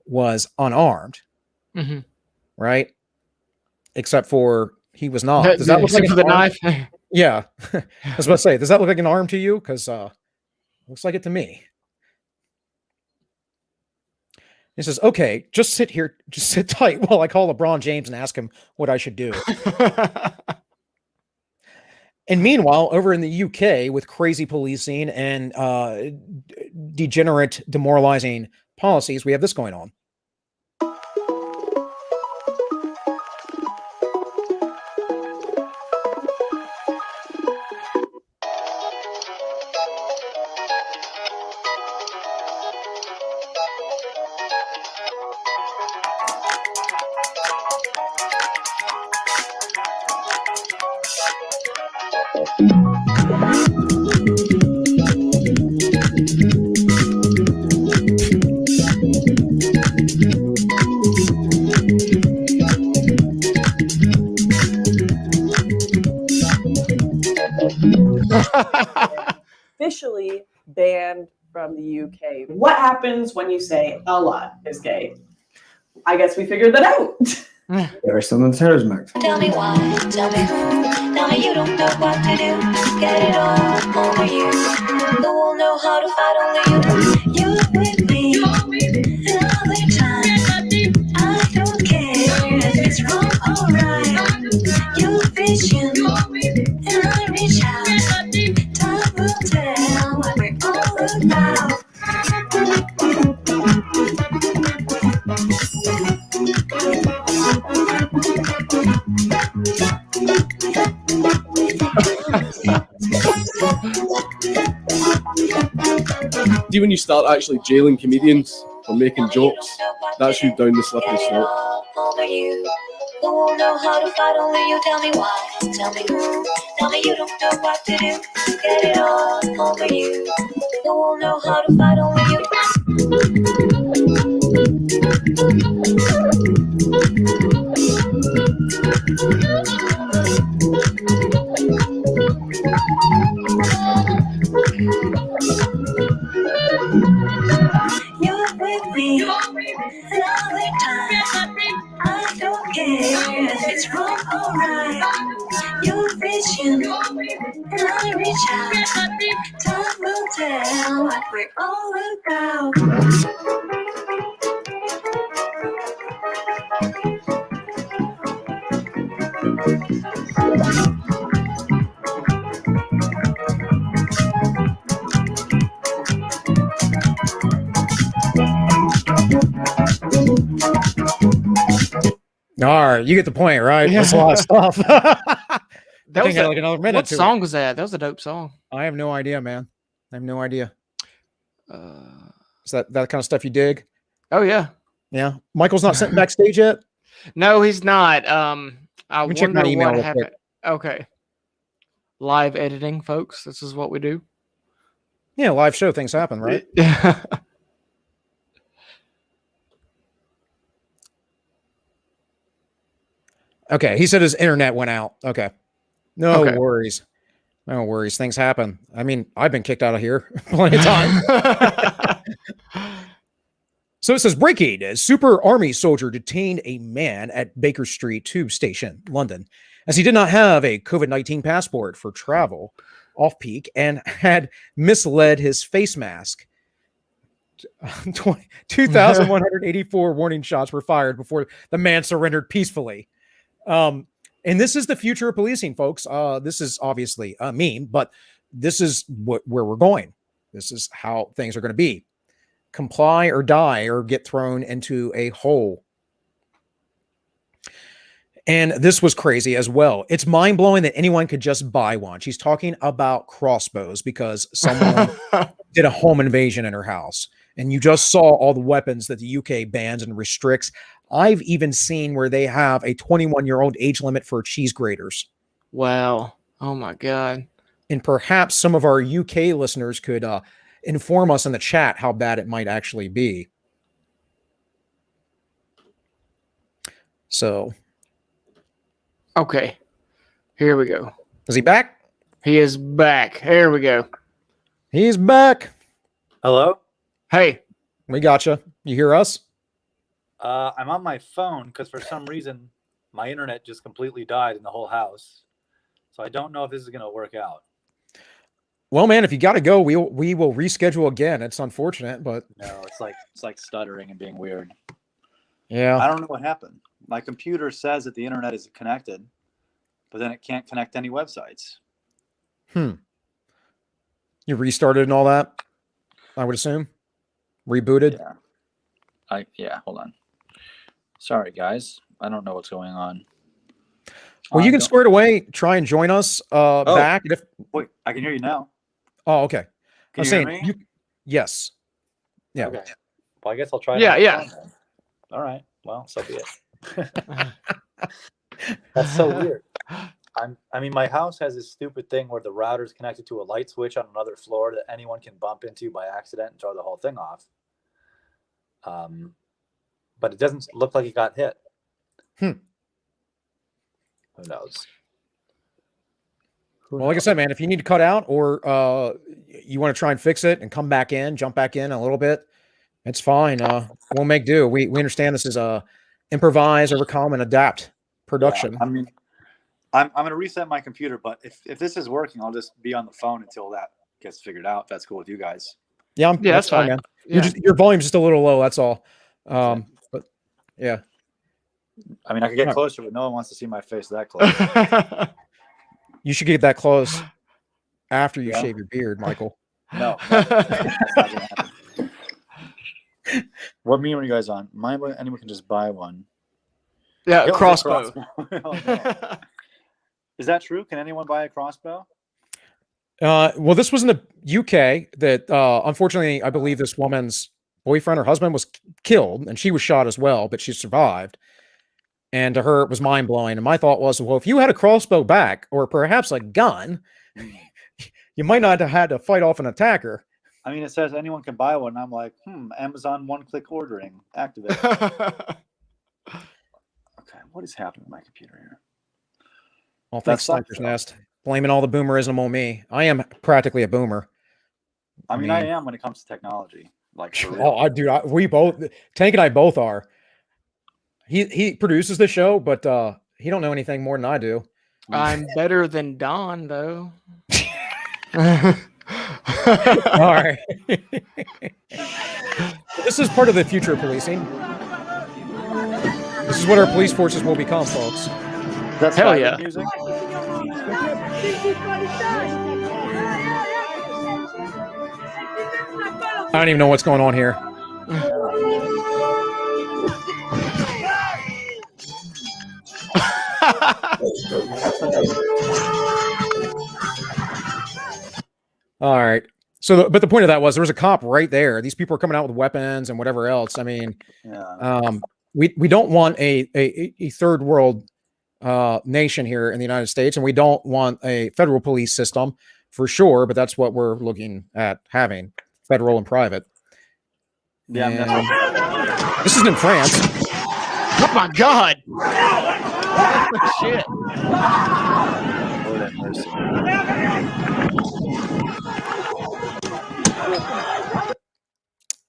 was unarmed, right? Except for he was not. Does that look like the knife? Yeah. I was about to say, does that look like an arm to you? Because looks like it to me. He says, okay, just sit here, just sit tight while I call LeBron James and ask him what I should do. And meanwhile, over in the UK, with crazy policing and degenerate, demoralizing policies, we have this going on. Officially banned from the UK. What happens when you say a lot is gay? I guess we figured that out. Very similar to Terror's Max. Tell me why, tell me who, tell me you don't know what to do. Get it all over you. Who will know how to fight only you? You're with me all the time. I don't care if it's wrong or right. Your vision and I reach out. Time will tell what we're all about. See, when you start actually jailing comedians for making jokes, that's you down the slippery slope. Who will know how to fight only you? Tell me why, tell me who, tell me you don't know what to do. Get it all over you. Who will know how to fight only you? You're with me all the time. I don't care if it's wrong or right. Your vision and I reach out. Time will tell what we're all about. All right, you get the point, right? That's a lot of stuff. That was like another minute. What song was that? That was a dope song. I have no idea, man. I have no idea. Is that kind of stuff you dig? Oh yeah. Yeah. Michael's not sent backstage yet? No, he's not. I Let me check my wonder email what real happened. quick. Okay. Live editing, folks. This is what we do. Yeah, live show things happen, right? Okay, he said his internet went out. Okay. No worries. No worries. Things happen. I mean, I've been kicked out of here plenty of time. So it says, breaking. A super army soldier detained a man at Baker Street Tube Station, London, as he did not have a COVID-19 passport for travel off-peak and had misled his face mask. 2,184 warning shots were fired before the man surrendered peacefully. And this is the future of policing, folks. This is obviously a meme, but this is where we're going. This is how things are going to be. Comply or die or get thrown into a hole. And this was crazy as well. It's mind-blowing that anyone could just buy one. She's talking about crossbows because someone did a home invasion in her house. And you just saw all the weapons that the UK bans and restricts. I've even seen where they have a 21-year-old age limit for cheese graters. Wow. Oh, my God. And perhaps some of our UK listeners could inform us in the chat how bad it might actually be. So. Okay. Here we go. Is he back? He is back. Here we go. He's back. Hello? Hey. We gotcha. You hear us? I'm on my phone because for some reason my internet just completely died in the whole house. So I don't know if this is going to work out. Well, man, if you got to go, we will reschedule again. It's unfortunate, but no, it's like stuttering and being weird. Yeah. I don't know what happened. My computer says that the internet is connected, but then it can't connect any websites. You restarted and all that, I would assume. Rebooted. Yeah. Hold on. Sorry, guys. I don't know what's going on. Well, you can square it away. Try and join us back. Wait, I can hear you now. Oh, okay. Can you hear me? Yes. Yeah. Okay. Well, I guess I'll try. Yeah. All right. Well, so be it. That's so weird. I mean, my house has this stupid thing where the router is connected to a light switch on another floor that anyone can bump into by accident and throw the whole thing off. But it doesn't look like it got hit. Who knows? Well, like I said, man, if you need to cut out or you want to try and fix it and come back in, jump back in a little bit, it's fine. We'll make do. We understand this is improvise, overcome, and adapt production. Yeah, I mean, I'm going to reset my computer, but if this is working, I'll just be on the phone until that gets figured out. If that's cool with you guys. Yeah, that's fine. man. Yeah. Your volume's just a little low. That's all. But yeah. I mean, I could get closer, but no one wants to see my face that close. You should get that close after you shave your beard, Michael. No. That's not gonna happen. What meme are you guys on? Anyone can just buy one. Yeah, crossbow. Oh, no. Is that true? Can anyone buy a crossbow? Well, this was in the UK that unfortunately, I believe this woman's boyfriend or husband was killed, and she was shot as well, but she survived. And to her, it was mind blowing. And my thought was, well, if you had a crossbow back, or perhaps a gun, you might not have had to fight off an attacker. I mean, it says anyone can buy one. And I'm like, Amazon one-click ordering activate. Okay, what is happening with my computer here? Well, thanks, Sniper's Nest. Blaming all the boomerism on me. I am practically a boomer. I mean, I am when it comes to technology. Like, for real. We both, Tank and I both are. He produces the show, but he don't know anything more than I do. I'm better than Don, though. All right. This is part of the future of policing. This is what our police forces will become, folks. That's hell yeah. Music. I don't even know what's going on here. All right. So, but the point of that was there was a cop right there. These people are coming out with weapons and whatever else. I mean, we don't want a third world nation here in the United States, and we don't want a federal police system for sure. But that's what we're looking at having, federal and private. Yeah, and this is in France. Oh my God! Shit! Lord have mercy.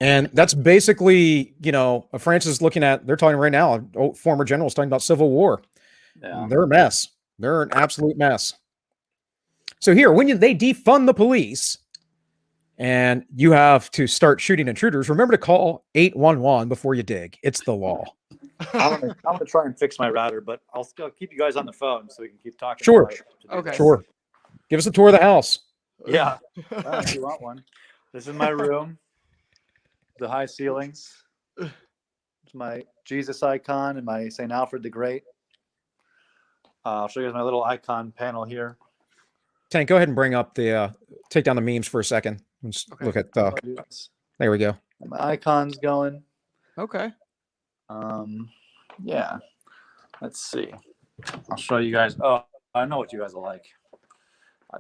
And that's basically, France is looking at, they're talking right now, former generals talking about civil war. Yeah. They're a mess. They're an absolute mess. So here, when they defund the police and you have to start shooting intruders, remember to call 811 before you dig. It's the law. I'm gonna try and fix my router, but I'll still keep you guys on the phone so we can keep talking. Sure. Okay. Sure. Give us a tour of the house. Yeah. If you want one. This is my room. The high ceilings. It's my Jesus icon and my St. Alfred the Great. I'll show you guys my little icon panel here. Tank, go ahead and bring up take down the memes for a second. Let's look at there we go. My icon's going. Okay. Yeah. Let's see. I'll show you guys. Oh, I know what you guys will like.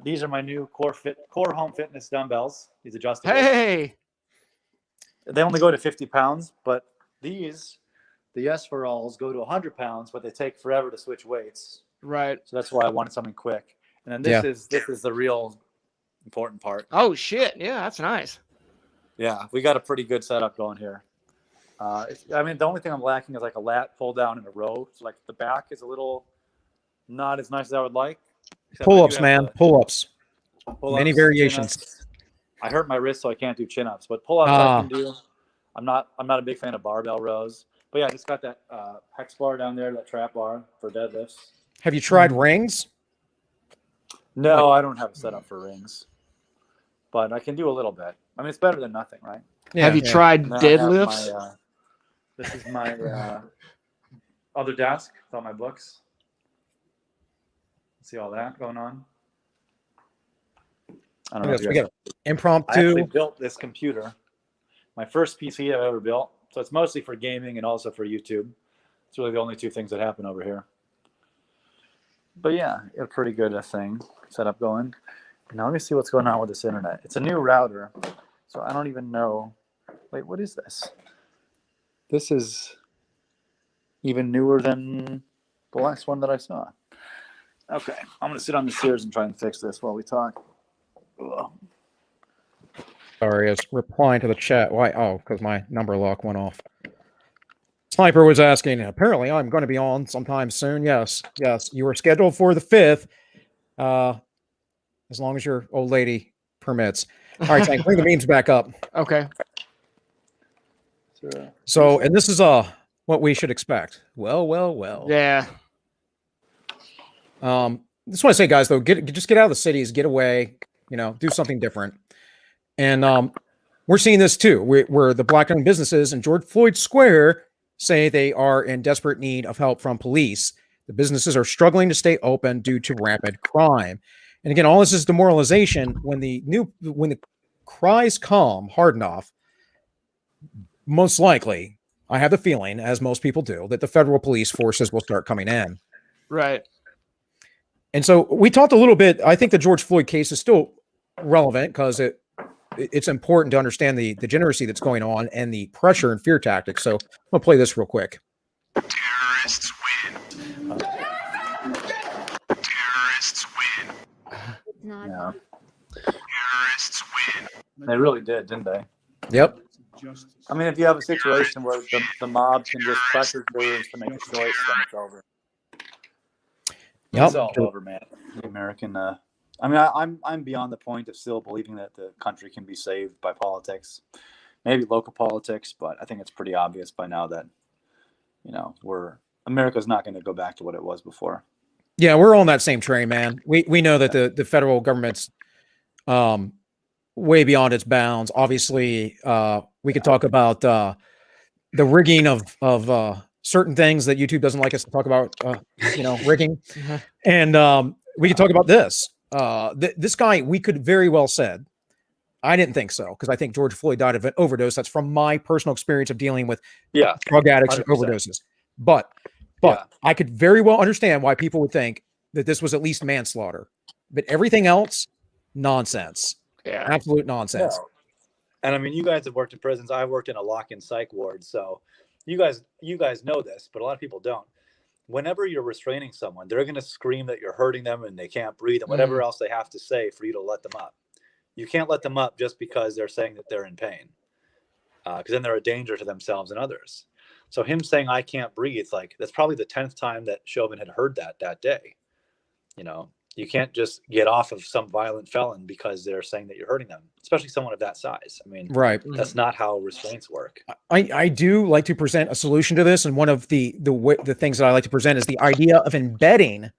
These are my new core home fitness dumbbells. These adjustable. Hey. They only go to 50 pounds, but these, the Yes for Alls, go to 100 pounds, but they take forever to switch weights. Right. So that's why I wanted something quick. And then this is the real important part. Oh shit! Yeah, that's nice. Yeah, we got a pretty good setup going here. I mean, the only thing I'm lacking is like a lat pull down in a row. So like the back is a little not as nice as I would like. Pull-ups, man. Pull-ups. Many variations. Chin-ups. I hurt my wrist, so I can't do chin-ups. But pull-ups I can do. I'm not a big fan of barbell rows. But yeah, I just got that hex bar down there, that trap bar for deadlifts. Have you tried rings? No, I don't have a setup for rings. But I can do a little bit. I mean, it's better than nothing, right? Yeah, have you tried deadlifts? This is my other desk with all my books. See all that going on? I don't know. We got impromptu. I actually built this computer. My first PC I've ever built. So it's mostly for gaming and also for YouTube. It's really the only two things that happen over here. But yeah, a pretty good thing set up going. Now let me see what's going on with this internet. It's a new router, so I don't even know. Wait, what is this? This is even newer than the last one that I saw. Okay, I'm gonna sit on the stairs and try and fix this while we talk. Ugh. Sorry, I was replying to the chat. Why? Oh, because my number lock went off. Sniper was asking, apparently I'm going to be on sometime soon. Yes. You were scheduled for the 5th. As long as your old lady permits. All right, Tank, bring the memes back up. Okay. So, and this is what we should expect. Well. Yeah. Just want to say, guys, though, just get out of the cities, get away, do something different. And we're seeing this too, where the Black-owned businesses in George Floyd Square say they are in desperate need of help from police. The businesses are struggling to stay open due to rampant crime. And again, all this is demoralization. When the cries come hard enough, most likely, I have the feeling, as most people do, that the federal police forces will start coming in. Right. And so we talked a little bit. I think the George Floyd case is still relevant because it's important to understand the degeneracy that's going on and the pressure and fear tactics. So I'm going to play this real quick. Terrorists win. Terrorists win. Yeah. Terrorists win. They really did, didn't they? Yep. I mean, if you have a situation where the mob can just pressure jurors to make a choice, then it's over. Yep. It's all over, man. The American. I mean, I'm beyond the point of still believing that the country can be saved by politics, maybe local politics, but I think it's pretty obvious by now that, America's not going to go back to what it was before. Yeah, we're on that same train, man. We know that the federal government's way beyond its bounds. Obviously, we could talk about the rigging of certain things that YouTube doesn't like us to talk about, rigging. And we could talk about this. This guy, we could very well said, I didn't think so, because I think George Floyd died of an overdose. That's from my personal experience of dealing with drug addicts 100%. And overdoses. But I could very well understand why people would think that this was at least manslaughter. But everything else, nonsense. Yeah. Absolute nonsense. No. And I mean, you guys have worked in prisons. I've worked in a lock-in psych ward. So you guys know this, but a lot of people don't. Whenever you're restraining someone, they're going to scream that you're hurting them and they can't breathe and whatever else they have to say for you to let them up. You can't let them up just because they're saying that they're in pain, because then they're a danger to themselves and others. So him saying, I can't breathe, like that's probably the 10th time that Chauvin had heard that day. You can't just get off of some violent felon because they're saying that you're hurting them, especially someone of that size. I mean, right. That's not how restraints work. I do like to present a solution to this. And one of the things that I like to present is the idea of embedding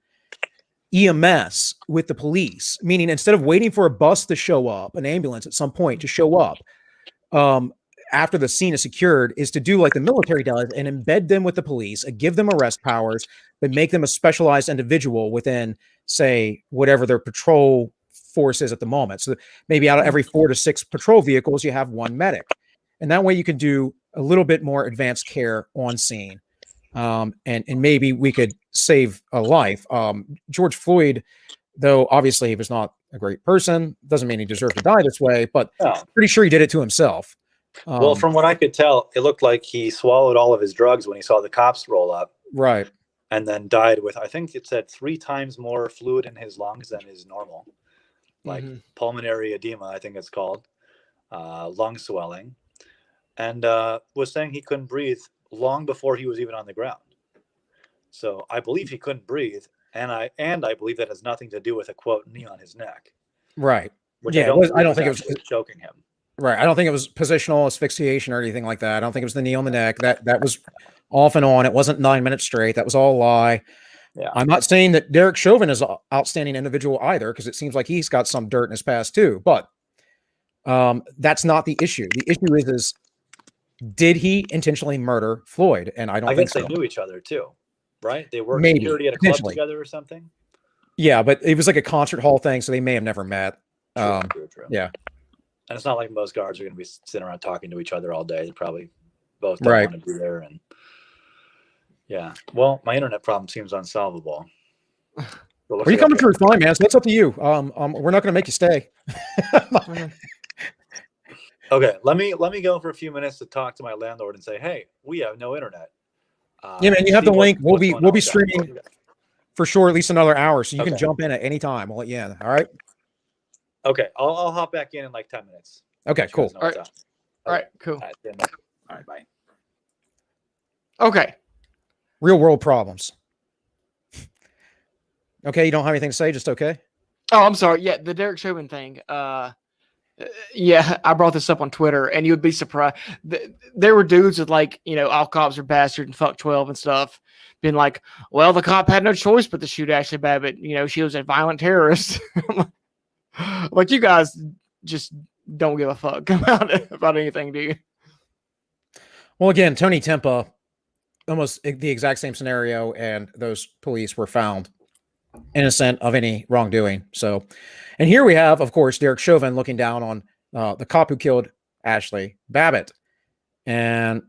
EMS with the police, meaning instead of waiting for a bus to show up, an ambulance at some point to show up, after the scene is secured, is to do like the military does and embed them with the police, give them arrest powers, but make them a specialized individual within, say, whatever their patrol force is at the moment. So maybe out of every 4 to 6 patrol vehicles, you have one medic. And that way you can do a little bit more advanced care on scene. And maybe we could save a life. George Floyd, though, obviously he was not a great person, doesn't mean he deserved to die this way, but pretty sure he did it to himself. Well, from what I could tell, it looked like he swallowed all of his drugs when he saw the cops roll up. Right. And then died with, I think it said 3 times more fluid in his lungs than is normal. Like pulmonary edema, I think it's called, lung swelling. And was saying he couldn't breathe long before he was even on the ground. So I believe he couldn't breathe. And I believe that has nothing to do with a, quote, knee on his neck. Right. Which yeah, I don't think it was choking him. Right. I don't think it was positional asphyxiation or anything like that. I don't think it was the knee on the neck. That was off and on. It wasn't 9 minutes straight. That was all a lie. Yeah. I'm not saying that Derek Chauvin is an outstanding individual either, because it seems like he's got some dirt in his past too. But that's not the issue. The issue is did he intentionally murder Floyd? And I think they knew each other too, right? They worked Maybe, security at a club together or something. Yeah, but it was like a concert hall thing, so they may have never met. True. Yeah. And it's not like most guards are going to be sitting around talking to each other all day. They probably both don't want to be there. And yeah, well, my internet problem seems unsolvable. Are you coming through fine, man? So that's up to you. We're not going to make you stay. Okay, let me go for a few minutes to talk to my landlord and say, hey, we have no internet. Yeah, man, you have the link. We'll be streaming for sure at least another hour, so you can jump in at any time. We'll let you in. All right. Okay, I'll hop back in like 10 minutes. Okay, cool. All right, cool. All right, bye. Okay. Real world problems. Okay, you don't have anything to say, just okay? Oh, I'm sorry. Yeah, the Derek Chauvin thing. Yeah, I brought this up on Twitter, and you would be surprised. There were dudes with like, all cops are bastard and fuck 12 and stuff, being like, well, the cop had no choice but to shoot Ashley Babbitt. She was a violent terrorist. Like, you guys just don't give a fuck about anything, do you? Well, again, Tony Tempa, almost the exact same scenario, and those police were found innocent of any wrongdoing. So, and here we have, of course, Derek Chauvin looking down on the cop who killed Ashley Babbitt. And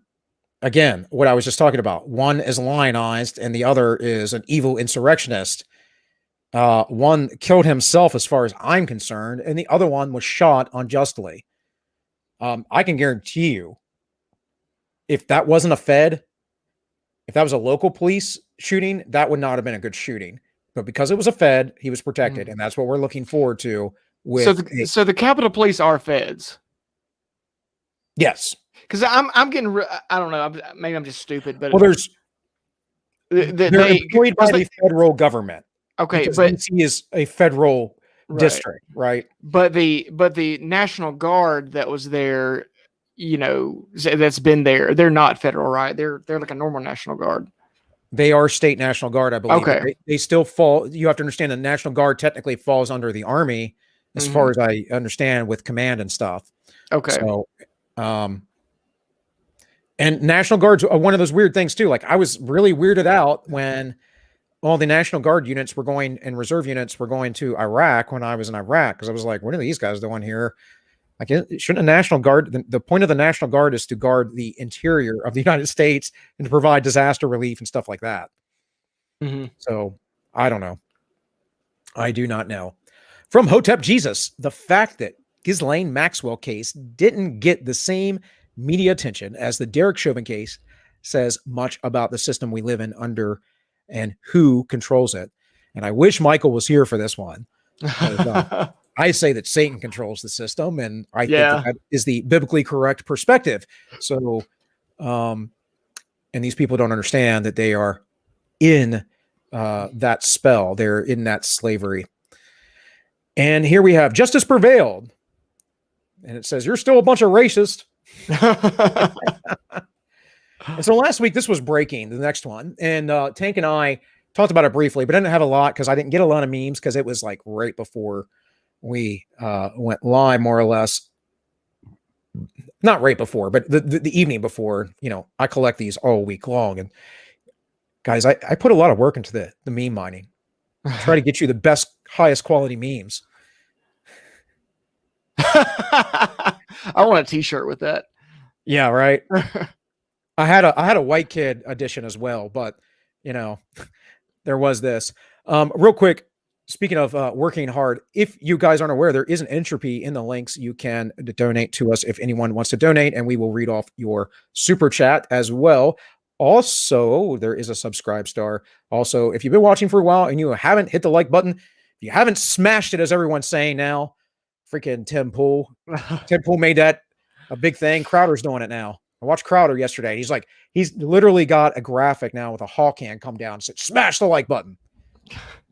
again, what I was just talking about, one is lionized and the other is an evil insurrectionist. One killed himself as far as I'm concerned, and the other one was shot unjustly. I can guarantee you, if that wasn't a Fed, if that was a local police shooting, that would not have been a good shooting. But because it was a Fed, he was protected, and that's what we're looking forward to. So the Capitol Police are Feds. Yes, because I'm getting. I don't know. Maybe I'm just stupid, but they're employed by the federal government. Okay, but DC is a federal district, right? But the National Guard that was there, that's been there, they're not federal, right? They're like a normal National Guard. They are state National Guard, I believe. Okay. They still fall. You have to understand the National Guard technically falls under the Army, as far as I understand, with command and stuff. Okay. So, and National Guards are one of those weird things too. Like, I was really weirded out when all the National Guard units were going and reserve units were going to Iraq when I was in Iraq, because I was like, what are these guys doing here? Like, shouldn't a National Guard, the point of the National Guard is to guard the interior of the United States and to provide disaster relief and stuff like that. So I don't know. I do not know. From Hotep Jesus, the fact that Ghislaine Maxwell case didn't get the same media attention as the Derek Chauvin case says much about the system we live in under and who controls it. And I wish Michael was here for this one. I say that Satan controls the system, and I think that is the biblically correct perspective. So, and these people don't understand that they are in that spell. They're in that slavery. And here we have justice prevailed. And it says, you're still a bunch of racists. And so last week, this was breaking, the next one. And Tank and I talked about it briefly, but I didn't have a lot because I didn't get a lot of memes because it was like right before we went live, more or less. Not right before, but the evening before. I collect these all week long. And guys, I put a lot of work into the meme mining. Try to get you the best, highest quality memes. I want a t-shirt with that. Yeah, right. I had a white kid edition as well, but there was this. Real quick, speaking of working hard, if you guys aren't aware, there is an entropy in the links. You can donate to us if anyone wants to donate, and we will read off your super chat as well. Also, there is a subscribe star. Also, if you've been watching for a while and you haven't hit the like button, if you haven't smashed it, as everyone's saying now, freaking Tim Pool made that a big thing. Crowder's doing it now. I watched Crowder yesterday. He's literally got a graphic now with a hawk hand come down and said, smash the like button.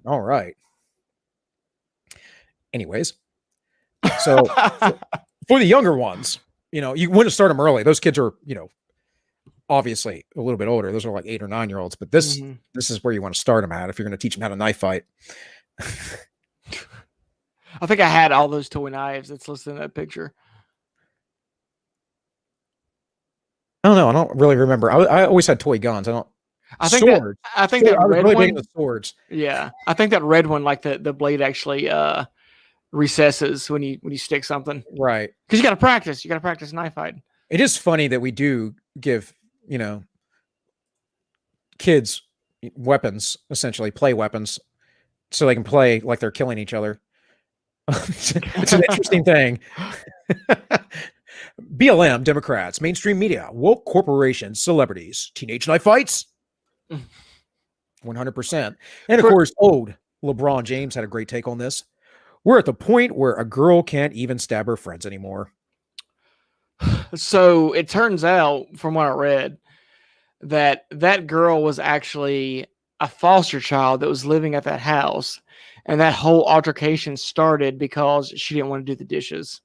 All right. Anyways, so for the younger ones, you want to start them early. Those kids are, obviously a little bit older. Those are like 8 or 9 year olds, but this is where you want to start them at if you're going to teach them how to knife fight. I think I had all those toy knives that's listed in that picture. I don't know. I don't really remember. I always had toy guns. I think swords. I think that red really one, big into swords. Yeah, I think that red one, like the blade actually recesses when you stick something. Right. Because you got to practice. You got to practice knife fighting. It is funny that we do give kids weapons, essentially play weapons, so they can play like they're killing each other. It's an interesting thing. BLM, Democrats, mainstream media, woke corporations, celebrities, teenage knife fights. 100%. And of course, LeBron James had a great take on this. We're at the point where a girl can't even stab her friends anymore. So it turns out, from what I read, that that girl was actually a foster child that was living at that house, and that whole altercation started because she didn't want to do the dishes.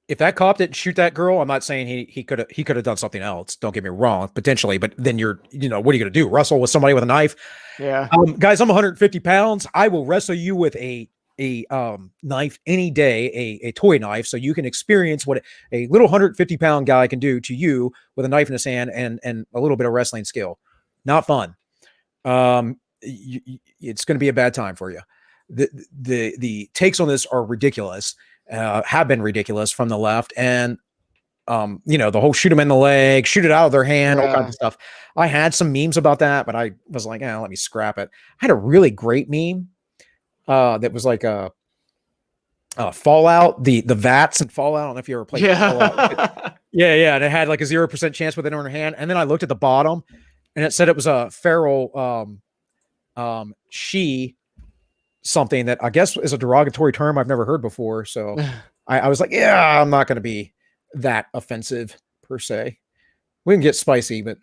If that cop didn't shoot that girl, I'm not saying he could have done something else. Don't get me wrong, potentially, but then what are you going to do? Wrestle with somebody with a knife? Yeah. Guys, I'm 150 pounds. I will wrestle you with a knife any day, a toy knife, so you can experience what a little 150 pound guy can do to you with a knife in his hand and a little bit of wrestling skill. Not fun. It's going to be a bad time for you. The takes on this are ridiculous. Have been ridiculous from the left, and the whole shoot them in the leg, shoot it out of their hand, all kinds of stuff. I had some memes about that, but I was like, let me scrap it. I had a really great meme that was like a Fallout, the VATS and Fallout. I don't know if you ever played Fallout. Yeah, and it had like a 0% chance with it in her hand, and then I looked at the bottom, and it said it was a feral she something that I guess is a derogatory term I've never heard before. So I was like, yeah, I'm not going to be that offensive per se. We can get spicy, but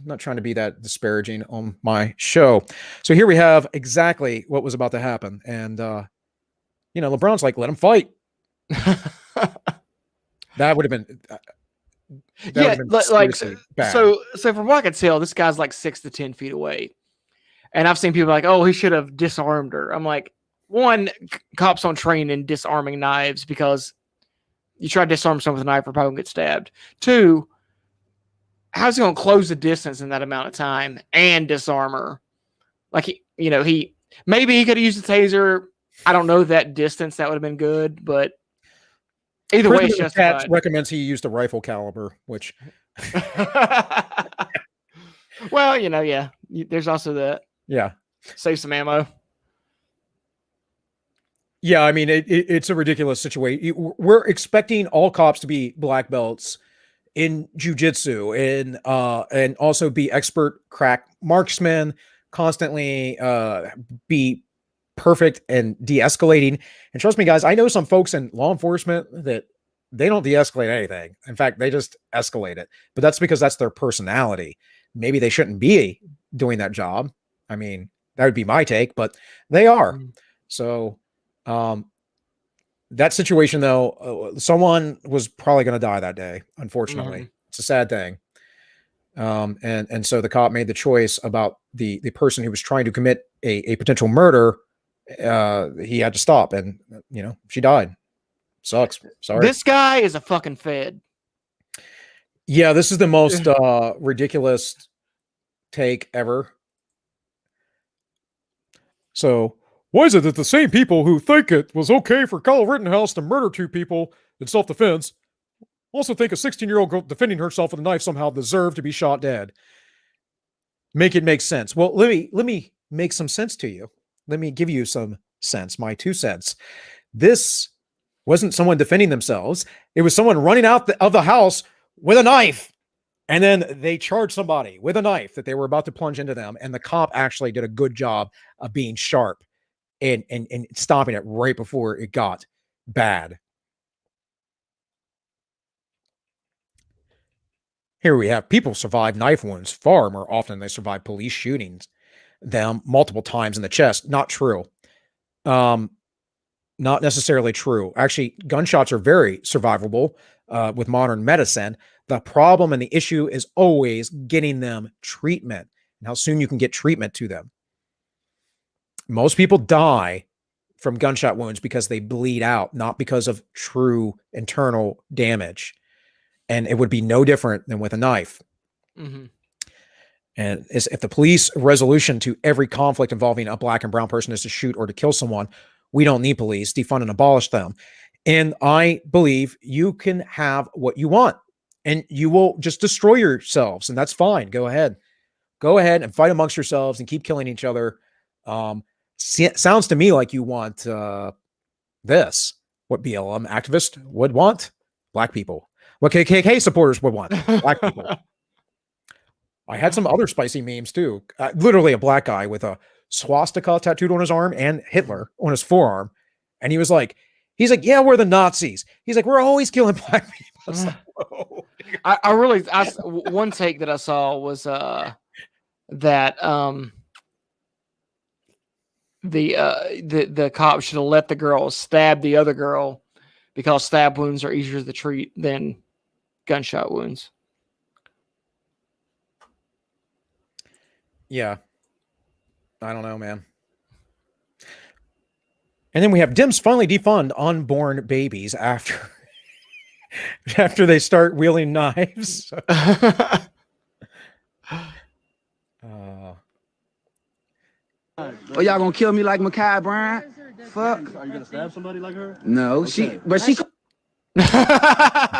I'm not trying to be that disparaging on my show. So here we have exactly what was about to happen. And, LeBron's like, let him fight. That would have been, bad. So from what I could tell, this guy's like 6 to 10 feet away. And I've seen people like, oh, he should have disarmed her. I'm like, one, cops don't train in disarming knives because you try to disarm someone with a knife, you're probably going to get stabbed. 2, how's he going to close the distance in that amount of time and disarm her? Like, he maybe he could have used a taser. I don't know that distance. That would have been good, but either way, it's justified. Recommends he used a rifle caliber, which. Well, yeah. There's also that. Yeah. Save some ammo. Yeah, I mean, it's a ridiculous situation. We're expecting all cops to be black belts in jiu-jitsu and also be expert crack marksmen, constantly be perfect and de-escalating. And trust me, guys, I know some folks in law enforcement that they don't de-escalate anything. In fact, they just escalate it. But that's because that's their personality. Maybe they shouldn't be doing that job. I mean, that would be my take, but they are. So that situation, though, someone was probably going to die that day, unfortunately. It's a sad thing. And so the cop made the choice about the person who was trying to commit a potential murder. He had to stop, and, she died. Sucks. Sorry. This guy is a fucking fed. Yeah, this is the most ridiculous take ever. So, why is it that the same people who think it was okay for Kyle Rittenhouse to murder 2 people in self-defense also think a 16-year-old girl defending herself with a knife somehow deserved to be shot dead? Make it make sense. Well, let me make some sense to you. Let me give you some sense, my 2 cents. This wasn't someone defending themselves. It was someone running out of the house with a knife. And then they charged somebody with a knife that they were about to plunge into them. And the cop actually did a good job of being sharp and stopping it right before it got bad. Here we have people survive knife wounds far more often than they survive police shootings them multiple times in the chest. Not true. Not necessarily true. Actually, gunshots are very survivable with modern medicine. The problem and the issue is always getting them treatment and how soon you can get treatment to them. Most people die from gunshot wounds because they bleed out, not because of true internal damage. And it would be no different than with a knife. Mm-hmm. And if the police resolution to every conflict involving a black and brown person is to shoot or to kill someone, we don't need police. Defund and abolish them. And I believe you can have what you want. And you will just destroy yourselves, and that's fine. Go ahead and fight amongst yourselves and keep killing each other. Sounds to me like you want this. What BLM activists would want? Black people. What KKK supporters would want? Black people. I had some other spicy memes too. Literally a black guy with a swastika tattooed on his arm and Hitler on his forearm, and he's like, yeah, we're the Nazis. He's like, we're always killing black people. Like, whoa. One take that I saw was that the cop should have let the girl stab the other girl because stab wounds are easier to treat than gunshot wounds. Yeah. I don't know, man. And then we have Dems finally defund unborn babies after they start wielding knives. Oh, y'all gonna kill me like Makai Bryant? Fuck. Are you gonna stab somebody like her? No, Okay. she.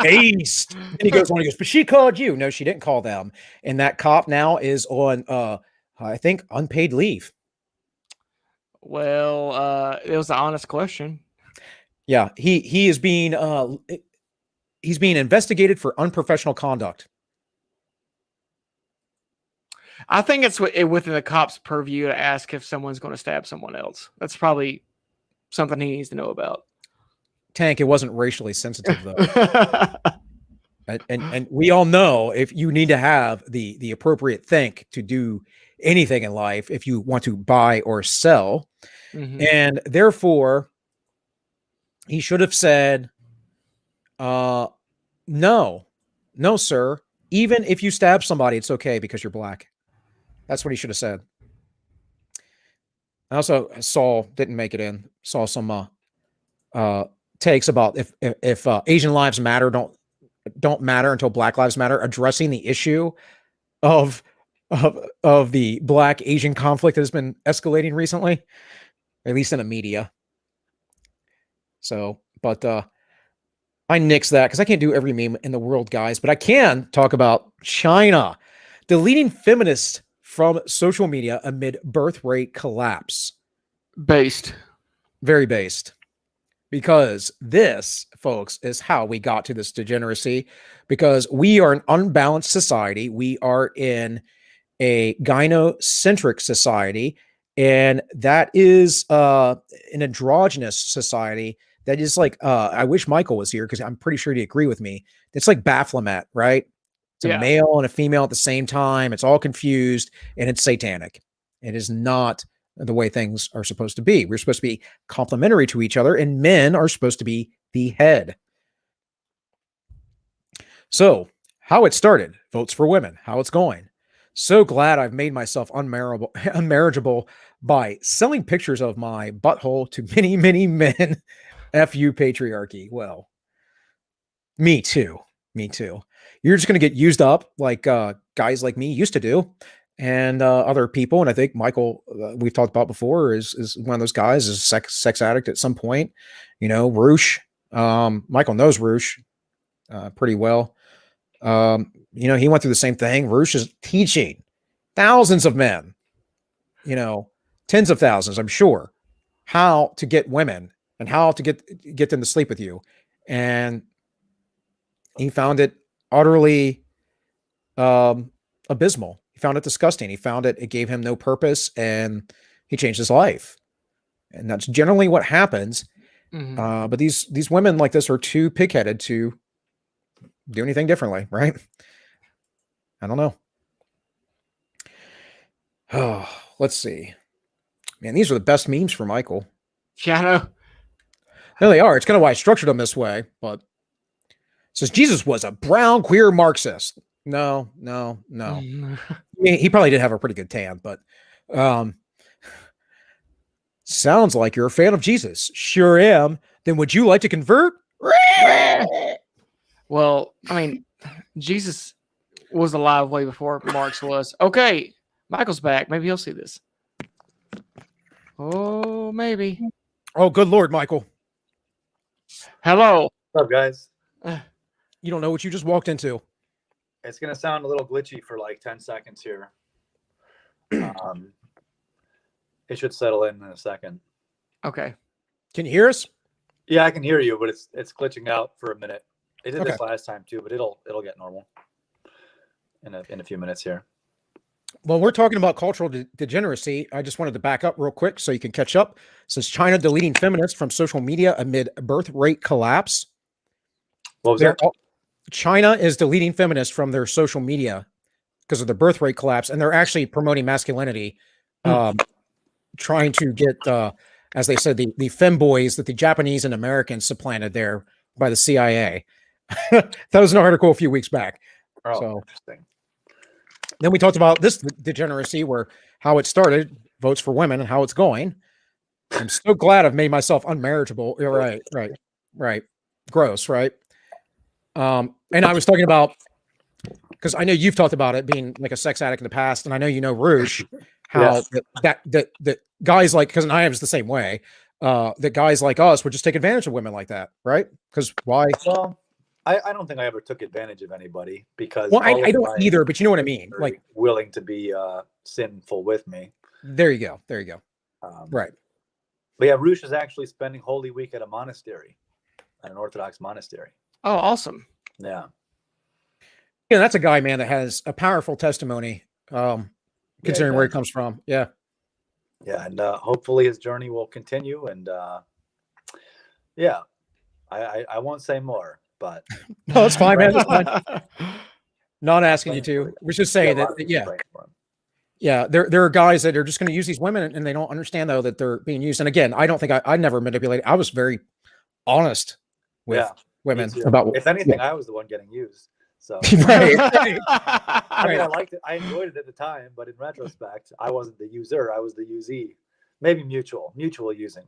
Based. And he goes, but she called you. No, she didn't call them. And that cop now is on, I think, unpaid leave. Well, it was an honest question. Yeah, he is being he's being investigated for unprofessional conduct. I think it's within the cop's purview to ask if someone's going to stab someone else. That's probably something he needs to know about. Tank, it wasn't racially sensitive though. and we all know if you need to have the appropriate think to do anything in life if you want to buy or sell. Mm-hmm. And therefore he should have said, no, sir. Even if you stab somebody, it's okay because you're black. That's what he should have said. I also didn't make it in, saw some takes about if Asian lives matter, don't matter until Black Lives Matter, addressing the issue of the Black Asian conflict that has been escalating recently, at least in the media. So, but I nixed that because I can't do every meme in the world, guys, but I can talk about China deleting feminists from social media amid birth rate collapse. Based. Very based. Because this, folks, is how we got to this degeneracy. Because we are an unbalanced society. We are in a gynocentric society. And that is an androgynous society. That is like, I wish Michael was here because I'm pretty sure he'd agree with me. It's like Baphomet, right? It's a male and a female at the same time. It's all confused and it's satanic. It is not the way things are supposed to be. We're supposed to be complementary to each other and men are supposed to be the head. So how it started, votes for women, how it's going. So glad I've made myself unmarriageable by selling pictures of my butthole to many, many men. F you, patriarchy. Well, me too. You're just going to get used up like guys like me used to do, and other people. And I think Michael, we've talked about before, is one of those guys, is a sex addict at some point. You know, Roosh. Michael knows Roosh pretty well. You know, he went through the same thing. Roosh is teaching thousands of men, you know, tens of thousands, I'm sure, how to get women and how to get them to sleep with you. And he found it utterly abysmal. He found it disgusting. He found it gave him no purpose, and he changed his life. And that's generally what happens. Mm-hmm. But these women like this are too pig-headed to do anything differently, right? I don't know. Oh, let's see. Man, these are the best memes for Michael. Yeah, I know. No, they are. It's kind of why I structured them this way, but says Jesus was a brown queer Marxist. No. He probably did have a pretty good tan, but sounds like you're a fan of Jesus. Sure am. Then would you like to convert? Well, I mean, Jesus was alive way before Marx was. Okay, Michael's back. Maybe he'll see this. Oh, maybe. Oh, good Lord, Michael. Hello. What's up, guys? You don't know what you just walked into. It's going to sound a little glitchy for like 10 seconds here. It should settle in a second. Okay. Can you hear us? Yeah, I can hear you, but it's glitching out for a minute. It did this last time too, but it'll get normal in a few minutes here. Well, we're talking about cultural degeneracy. I just wanted to back up real quick so you can catch up. It says China deleting feminists from social media amid birth rate collapse. What was that? China is deleting feminists from their social media because of the birth rate collapse, and they're actually promoting masculinity, trying to get, as they said, the femboys that the Japanese and Americans supplanted there by the CIA. That was an article a few weeks back. Oh, So interesting. then we talked about this degeneracy, where how it started, votes for women, and how it's going. I'm so glad I've made myself unmarriageable. You're right. Gross, right? And I was talking about, because I know you've talked about it being like a sex addict in the past, and I know you know Rouge, how that guys like, because I was the same way, that guys like us would just take advantage of women like that, right? Because why? Well, I don't think I ever took advantage of anybody, because Well, I don't either, but you know what I mean. Like, willing to be sinful with me. There you go. Right. But yeah, Rouge is actually spending Holy Week at a monastery, at an Orthodox monastery. Oh, awesome. Yeah. Yeah, that's a guy, man, that has a powerful testimony, considering where he comes from. Yeah. Yeah, and hopefully his journey will continue. And yeah, I won't say more, but no, it's fine, man. It's fine. Not asking you to. We're just saying that, yeah, there are guys that are just going to use these women, and they don't understand though that they're being used. And again, I don't think I never manipulated. I was very honest with women about. If anything, I was the one getting used. So right. I mean, I liked it. I enjoyed it at the time, but in retrospect, I wasn't the user. I was the usee. Maybe mutual using.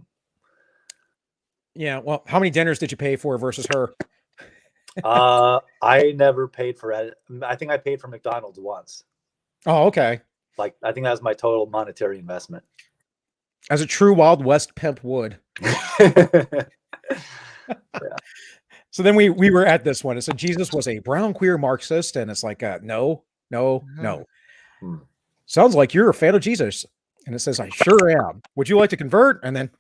Yeah. Well, how many dinners did you pay for versus her? I never paid for it. I think I paid for McDonald's once. Oh, okay. Like, I think that was my total monetary investment. As a true Wild West pimp would. Yeah. So then we were at this one. It said Jesus was a brown queer Marxist, and it's like, no. Sounds like you're a fan of Jesus. And it says, I sure am. Would you like to convert? And then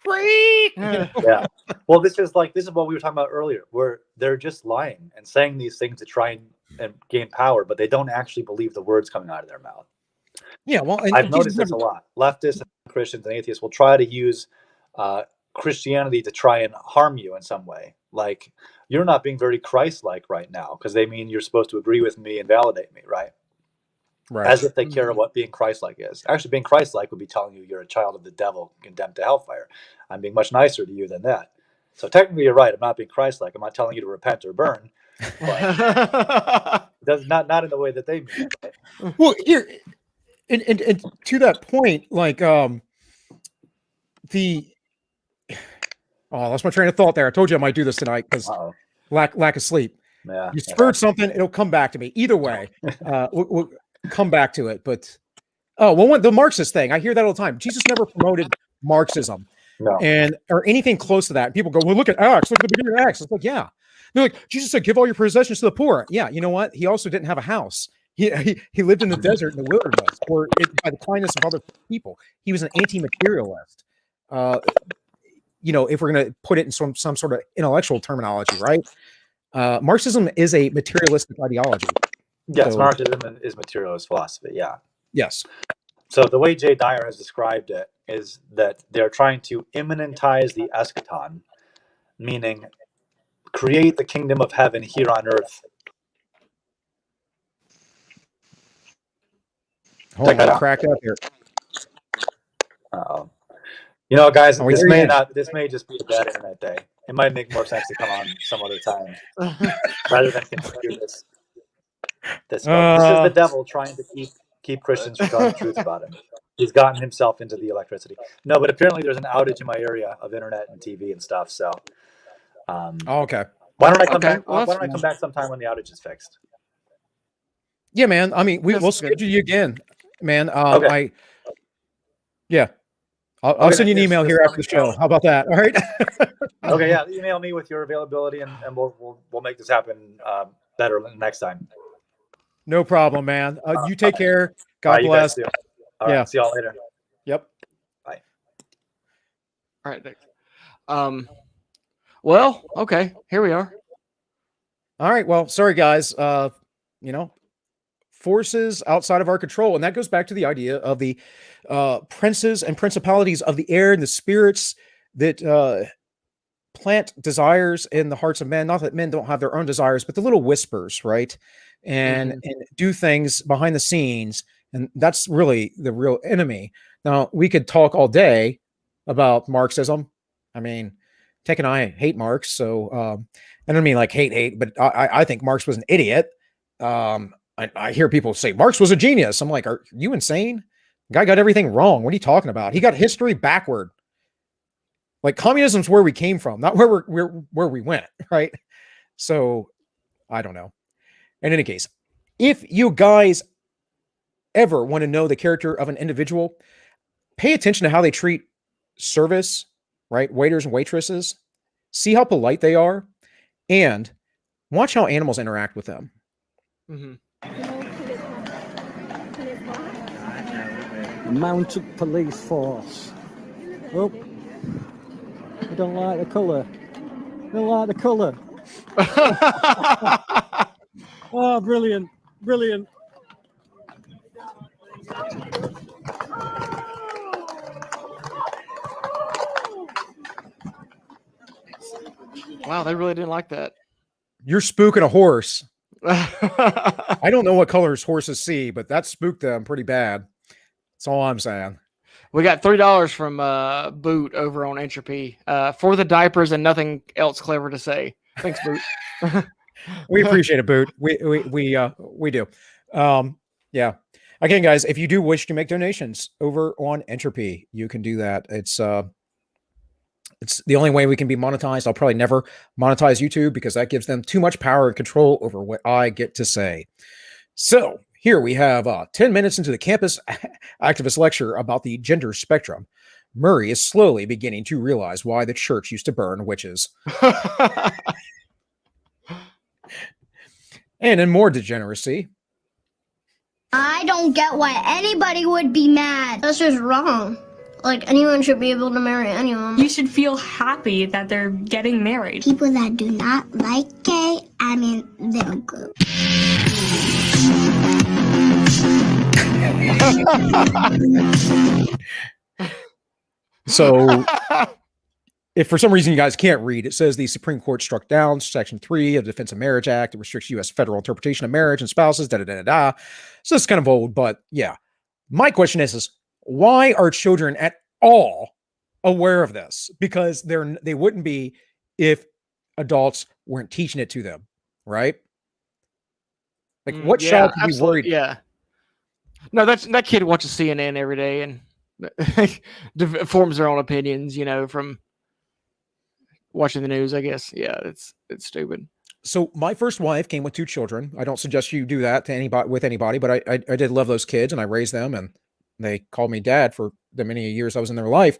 yeah. Well, this is what we were talking about earlier, where they're just lying and saying these things to try and gain power, but they don't actually believe the words coming out of their mouth. Yeah, well, I've noticed this a lot. Leftists and Christians and atheists will try to use Christianity to try and harm you in some way. Like, you're not being very Christ-like right now, because they mean you're supposed to agree with me and validate me, right? Right. As if they care what being Christ-like is. Actually, being Christ-like would be telling you you're a child of the devil, condemned to hellfire. I'm being much nicer to you than that. So technically, you're right. I'm not being Christ-like. I'm not telling you to repent or burn. But not in the way that they mean it. Right? Well, here, and to that point, like I lost my train of thought there. I told you I might do this tonight because lack of sleep. Yeah, you spurred something, it'll come back to me. Either way, we'll come back to it. But the Marxist thing, I hear that all the time. Jesus never promoted Marxism, or anything close to that. And people go, well, look at Acts. Look at the beginning of Acts. It's like, yeah. They're like, Jesus said, give all your possessions to the poor. Yeah, you know what? He also didn't have a house. He lived in the desert, in the wilderness, or by the kindness of other people. He was an anti-materialist. If we're going to put it in some sort of intellectual terminology, right? Marxism is a materialistic ideology. Yes, Marxism is materialist philosophy. Yeah. Yes. So the way Jay Dyer has described it is that they're trying to immanentize the eschaton, meaning create the kingdom of heaven here on earth. Hold on, crack up here. Guys, this may just be a bad internet day. It might make more sense to come on some other time rather than continue this. This is the devil trying to keep Christians from telling the truth about him. He's gotten himself into the electricity. No, but apparently there's an outage in my area of internet and TV and stuff. So, okay. Why don't I come back? Why don't I come back sometime when the outage is fixed? Yeah, man. I mean, we'll schedule you again, man. Okay. I'll send you an email here after the show. How about that? All right. Okay. Yeah. Email me with your availability, and we'll make this happen better next time. No problem, man. You take care. God bless. All right. See y'all later. Yep. Bye. All right. Thanks. Well, okay. Here we are. All right. Well, sorry, guys. Forces outside of our control. And that goes back to the idea of the princes and principalities of the air and the spirits that plant desires in the hearts of men. Not that men don't have their own desires, but the little whispers, right? And do things behind the scenes, and that's really the real enemy. Now, we could talk all day about Marxism. I mean, Tech and I hate Marx, so I don't mean like hate, but I think Marx was an idiot. I hear people say Marx was a genius. I'm like, are you insane? The guy got everything wrong. What are you talking about? He got history backward. Like, communism's where we came from, not where we went, right? So I don't know. In any case, if you guys ever want to know the character of an individual, pay attention to how they treat service, right? Waiters and waitresses. See how polite they are, and watch how animals interact with them. Mounted police force. Oh, I don't like the colour. I don't like the colour. Oh, brilliant. Brilliant. Wow, they really didn't like that. You're spooking a horse. I don't know what colors horses see, but that spooked them pretty bad. That's all I'm saying. We got $3 from Boot over on Entropy for the diapers and nothing else clever to say. Thanks, Boot. We appreciate it, Boot. We do. Yeah. Again, guys, if you do wish to make donations over on Entropy, you can do that. It's the only way we can be monetized. I'll probably never monetize YouTube because that gives them too much power and control over what I get to say. So here we have 10 minutes into the campus activist lecture about the gender spectrum. Murray is slowly beginning to realize why the church used to burn witches. And in more degeneracy, I don't get why anybody would be mad. That's just wrong. Like, anyone should be able to marry anyone. You should feel happy that they're getting married. People that do not like gay, I mean, they don't go. So if for some reason you guys can't read, it says the Supreme Court struck down Section 3 of the Defense of Marriage Act. It restricts U.S. federal interpretation of marriage and spouses, da-da-da-da-da. So it's kind of old, but yeah. My question is why are children at all aware of this? Because they wouldn't be if adults weren't teaching it to them, right? Like, what child could be worried? Yeah. No, that kid watches CNN every day and forms their own opinions, from watching the news, I guess. Yeah, it's stupid. So my first wife came with 2 children. I don't suggest you do that to anybody, but I did love those kids and I raised them and they called me dad for the many years I was in their life.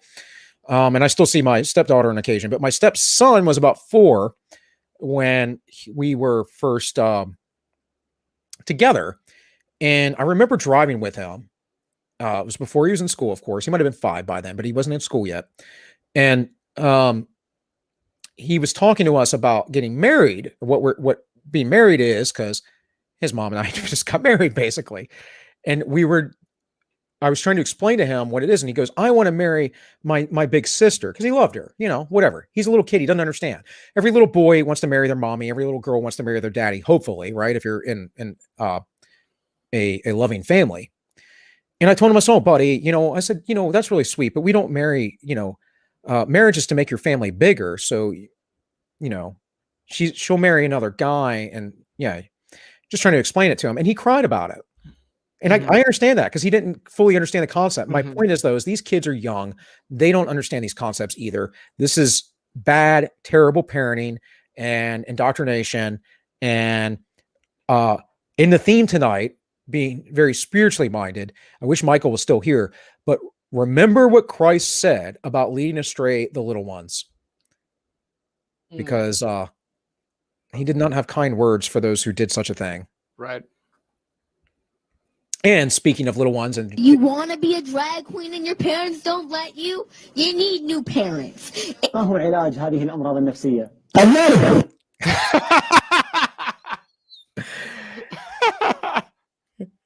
And I still see my stepdaughter on occasion, but my stepson was about 4 when we were first together. And I remember driving with him. It was before he was in school, of course. He might have been 5 by then, but he wasn't in school yet. And he was talking to us about getting married, what being married is, because his mom and I just got married, basically. And I was trying to explain to him what it is. And he goes, I want to marry my big sister, because he loved her, whatever. He's a little kid. He doesn't understand. Every little boy wants to marry their mommy. Every little girl wants to marry their daddy, hopefully, right? If you're in a loving family. And I told him, I said, oh, buddy, I said, that's really sweet, but we don't marry, marriage is to make your family bigger. So, she'll marry another guy. And yeah, just trying to explain it to him. And he cried about it. And I understand that because he didn't fully understand the concept. My point is, though, is these kids are young. They don't understand these concepts either. This is bad, terrible parenting and indoctrination. And in the theme tonight, being very spiritually minded, I wish Michael was still here, but remember what Christ said about leading astray the little ones, because he did not have kind words for those who did such a thing. Right. And speaking of little ones, and You want to be a drag queen and your parents don't let you? You need new parents. ما هو علاج هذه الأمراض النفسية؟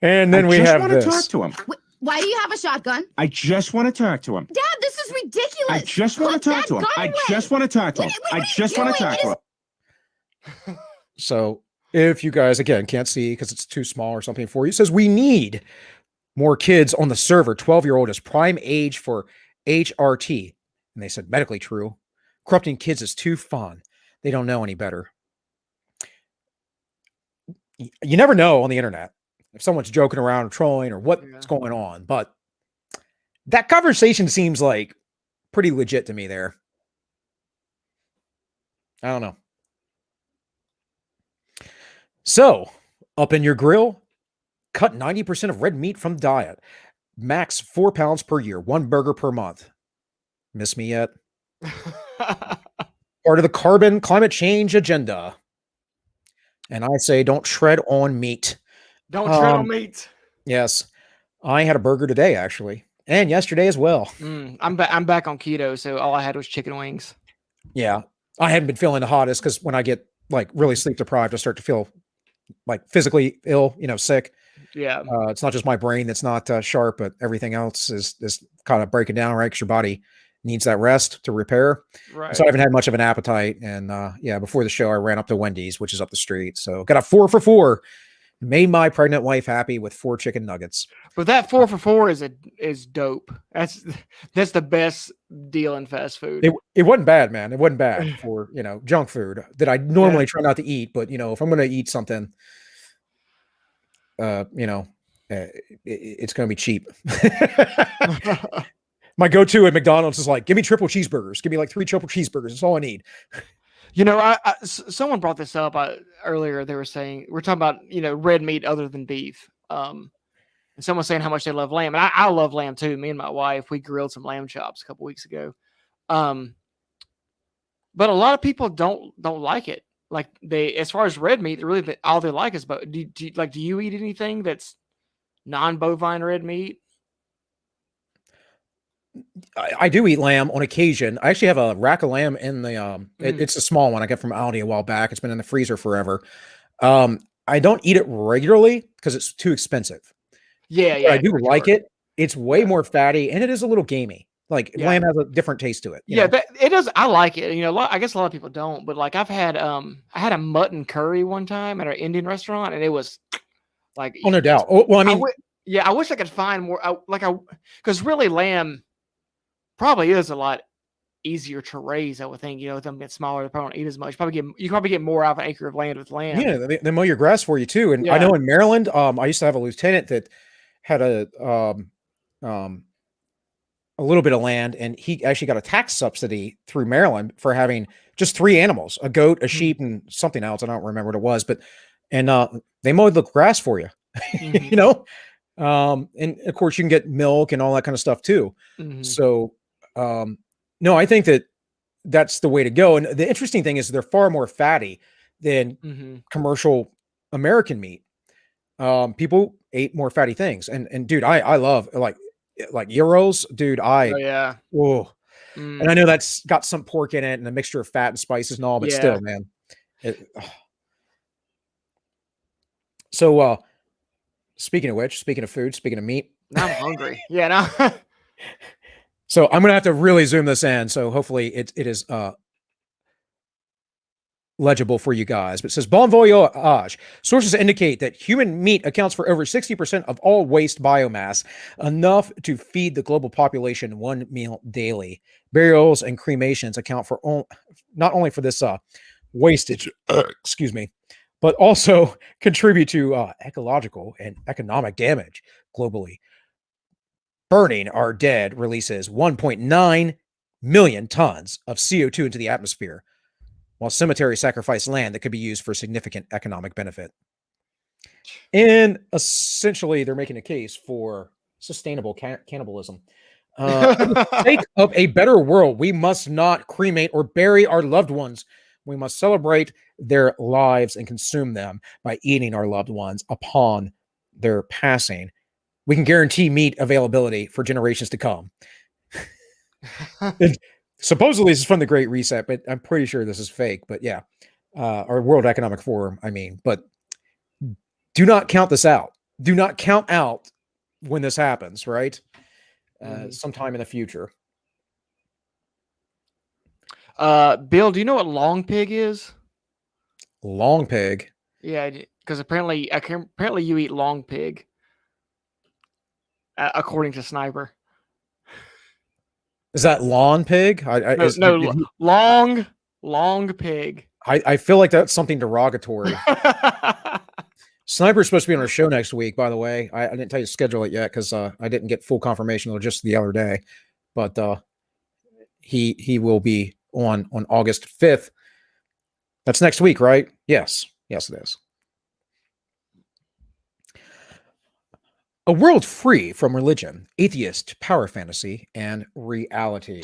and then we have this. Talk to him. Why do you have a shotgun? I just want to talk to him. Dad, this is ridiculous. I just want to talk to him. I just want to talk to him. I just want to talk to him. So if you guys, again, can't see because it's too small or something for you, it says we need more kids on the server. 12-year-old is prime age for HRT. And they said medically true. Corrupting kids is too fun. They don't know any better. You never know on the internet if someone's joking around or trolling or what's going on, but that conversation seems like pretty legit to me there. I don't know. So, up in your grill, cut 90% of red meat from diet. Max 4 pounds per year, 1 burger per month. Miss me yet? Part of the carbon climate change agenda. And I say, don't tread on meat. Don't tread on meat. Yes. I had a burger today, actually. And yesterday as well. I'm back on keto, so all I had was chicken wings. Yeah. I hadn't been feeling the hottest because when I get like really sleep deprived, I start to feel like physically ill, sick. Yeah. It's not just my brain that's not sharp, but everything else is kind of breaking down, right? Because your body needs that rest to repair. Right. So I haven't had much of an appetite. And before the show, I ran up to Wendy's, which is up the street. So got a 4 for $4. Made my pregnant wife happy with 4 chicken nuggets. But that 4 for $4 is dope. That's the best deal in fast food. It wasn't bad, man. It wasn't bad for junk food that I normally try not to eat. But if I'm going to eat something, it's going to be cheap. My go-to at McDonald's is like, give me triple cheeseburgers. Give me like 3 triple cheeseburgers. That's all I need. Someone brought this up earlier. They were saying, we're talking about, red meat other than beef. And someone saying how much they love lamb. And I love lamb too. Me and my wife, we grilled some lamb chops a couple weeks ago. But a lot of people don't like it. Like as far as red meat, really all they like is, but do you eat anything that's non-bovine red meat? I do eat lamb on occasion. I actually have a rack of lamb in the it's a small one I got from Aldi a while back. It's been in the freezer forever. I don't eat it regularly because it's too expensive. Yeah. I do like it. It's way more fatty and it is a little gamey. Like lamb has a different taste to it. It does. I like it. I guess a lot of people don't, but like I had a mutton curry one time at an Indian restaurant, and it was like, no doubt. Well, I mean, I wish I could find more. Because really lamb probably is a lot easier to raise. I would think, them get smaller, they probably don't eat as much. You probably get more out of an acre of land with lamb. Yeah, they mow your grass for you too. And I know in Maryland, I used to have a lieutenant that had a little bit of land, and he actually got a tax subsidy through Maryland for having just 3 animals: a goat, a sheep, and something else. I don't remember what it was, but they mowed the grass for you, and of course you can get milk and all that kind of stuff too. So, no, I think that's the way to go. And the interesting thing is they're far more fatty than commercial American meat. People ate more fatty things, and dude, I love like gyros, dude. And I know that's got some pork in it and a mixture of fat and spices and all, but still, man. So, speaking of which, speaking of food, speaking of meat, now I'm hungry. No. So I'm gonna have to really zoom this in. So hopefully it is legible for you guys. But it says bon voyage. Sources indicate that human meat accounts for over 60% of all waste biomass, enough to feed the global population 1 meal daily. Burials and cremations account for not only for this wastage, excuse me, but also contribute to ecological and economic damage globally. Burning our dead releases 1.9 million tons of CO2 into the atmosphere, while cemeteries sacrifice land that could be used for significant economic benefit. And essentially, they're making a case for sustainable cannibalism. For the sake of a better world, we must not cremate or bury our loved ones. We must celebrate their lives and consume them by eating our loved ones upon their passing. We can guarantee meat availability for generations to come. And supposedly this is from the Great Reset, but I'm pretty sure this is fake. But yeah, our World Economic Forum, but do not count this out. Do not count out when this happens, right? Sometime in the future. Bill, do you know what long pig is? Long pig. Yeah, because apparently you eat long pig, according to Sniper. Is that lawn pig? Long pig. I feel like that's something derogatory. Sniper's supposed to be on our show next week, by the way. I didn't tell you to schedule it yet because I didn't get full confirmation until just the other day. But he will be on August 5th. That's next week, right? Yes. Yes, it is. A world free from religion, atheist, power fantasy, and reality.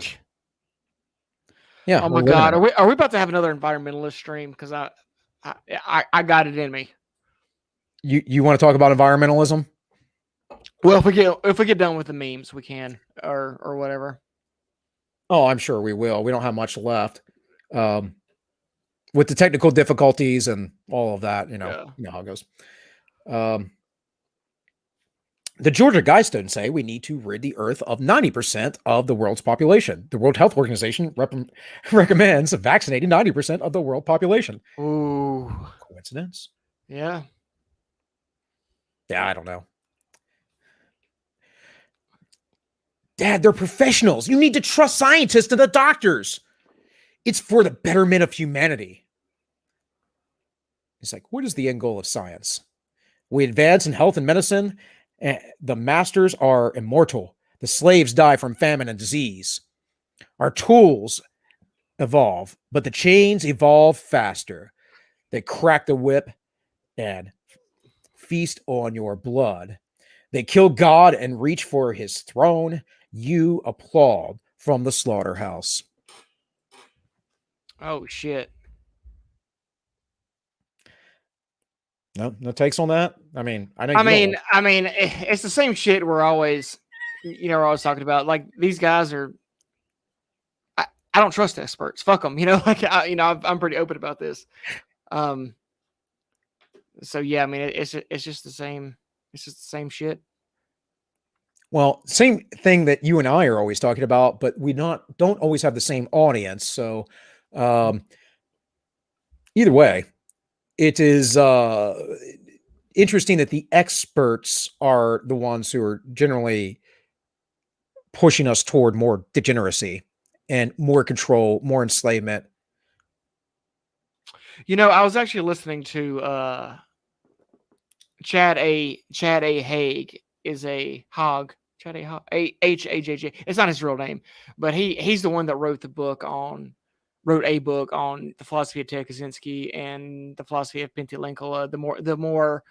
Yeah. Oh my God, are we about to have another environmentalist stream? Because I got it in me. You want to talk about environmentalism? Well, if we get done with the memes, we can, or whatever. Oh, I'm sure we will. We don't have much left. With the technical difficulties and all of that, you know how it goes. The Georgia Guidestones say we need to rid the earth of 90% of the world's population. The World Health Organization recommends vaccinating 90% of the world population. Ooh. Coincidence? Yeah. Yeah, I don't know. Dad, they're professionals. You need to trust scientists and the doctors. It's for the betterment of humanity. He's like, what is the end goal of science? We advance in health and medicine. The masters are immortal. The slaves die from famine and disease. Our tools evolve, but the chains evolve faster. They crack the whip and feast on your blood. They kill God and reach for his throne. You applaud from the slaughterhouse. Oh, shit. No takes on that. I mean, it's the same shit we're always talking about. Like, these guys are. I don't trust experts. Fuck them. I'm pretty open about this. So yeah, I mean, it's just the same. It's just the same shit. Well, same thing that you and I are always talking about, but we don't always have the same audience. So, either way, it is interesting that the experts are the ones who are generally pushing us toward more degeneracy and more control, more enslavement. I was actually listening to Chad A. Haig is a hog. Chad A. Hog. H-A-J-J. It's not his real name, but he's the one that wrote a book on the philosophy of Ted Kaczynski and the philosophy of Pentelinkel, the more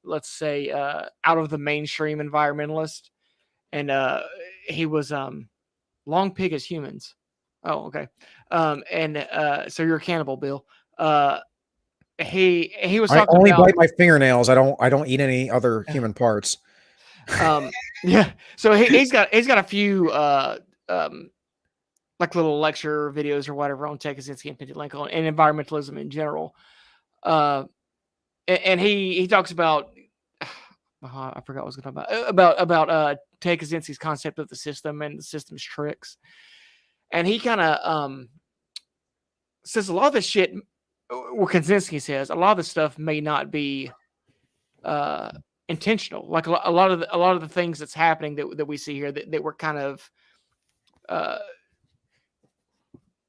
let's say out of the mainstream environmentalist, and he was long pig as humans. Oh, okay. So you're a cannibal, Bill. He was talking I only about, bite my fingernails. I don't eat any other human parts. Yeah. So he's got a few like little lecture videos or whatever on Ted Kaczynski and Pentelinkel and environmentalism in general. And he talks about I forgot what I was going to talk about Ted Kaczynski's concept of the system and the system's tricks. And he kind of says a lot of this shit, what Kaczynski says, a lot of the stuff may not be intentional. Like a lot of the things that's happening that we see here that we're kind of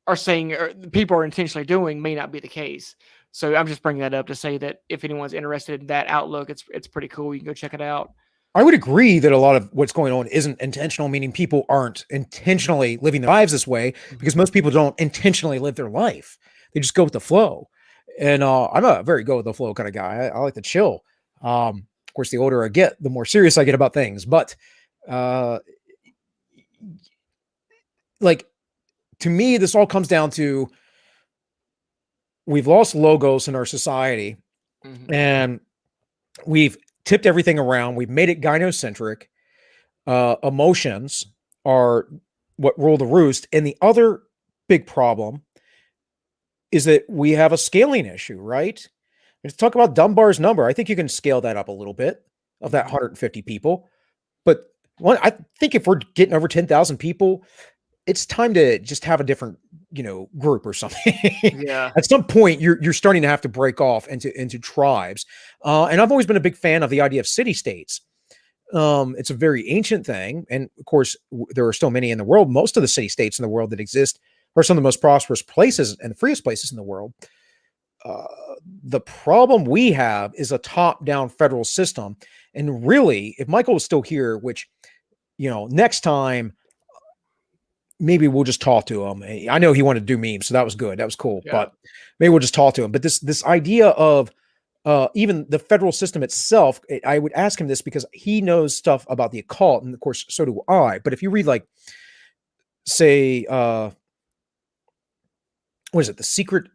are saying or people are intentionally doing may not be the case. So I'm just bringing that up to say that if anyone's interested in that outlook, it's pretty cool. You can go check it out. I would agree that a lot of what's going on isn't intentional, meaning people aren't intentionally living their lives this way, because most people don't intentionally live their life. They just go with the flow. And I'm a very go with the flow kind of guy. I like to chill. Of course, the older I get, the more serious I get about things. But like, to me, this all comes down to we've lost logos in our society, and we've tipped everything around. We've made it gynocentric. Emotions are what rule the roost. And the other big problem is that we have a scaling issue, right? Let's talk about Dunbar's number. I think you can scale that up a little bit. of that 150 people. But I think if we're getting over 10,000 people, it's time to just have a different, group or something. Yeah. At some point, you're starting to have to break off into tribes. And I've always been a big fan of the idea of city states. It's a very ancient thing, and of course, there are still many in the world. Most of the city states in the world that exist are some of the most prosperous places and the freest places in the world. The problem we have is a top-down federal system, and really, if Michael was still here, which next time maybe we'll just talk to him. I know he wanted to do memes, so that was good. That was cool. Yeah. But maybe we'll just talk to him. But this idea of even the federal system itself, I would ask him this because he knows stuff about the occult, and of course, so do I. But if you read, like, say, what is it, The Secret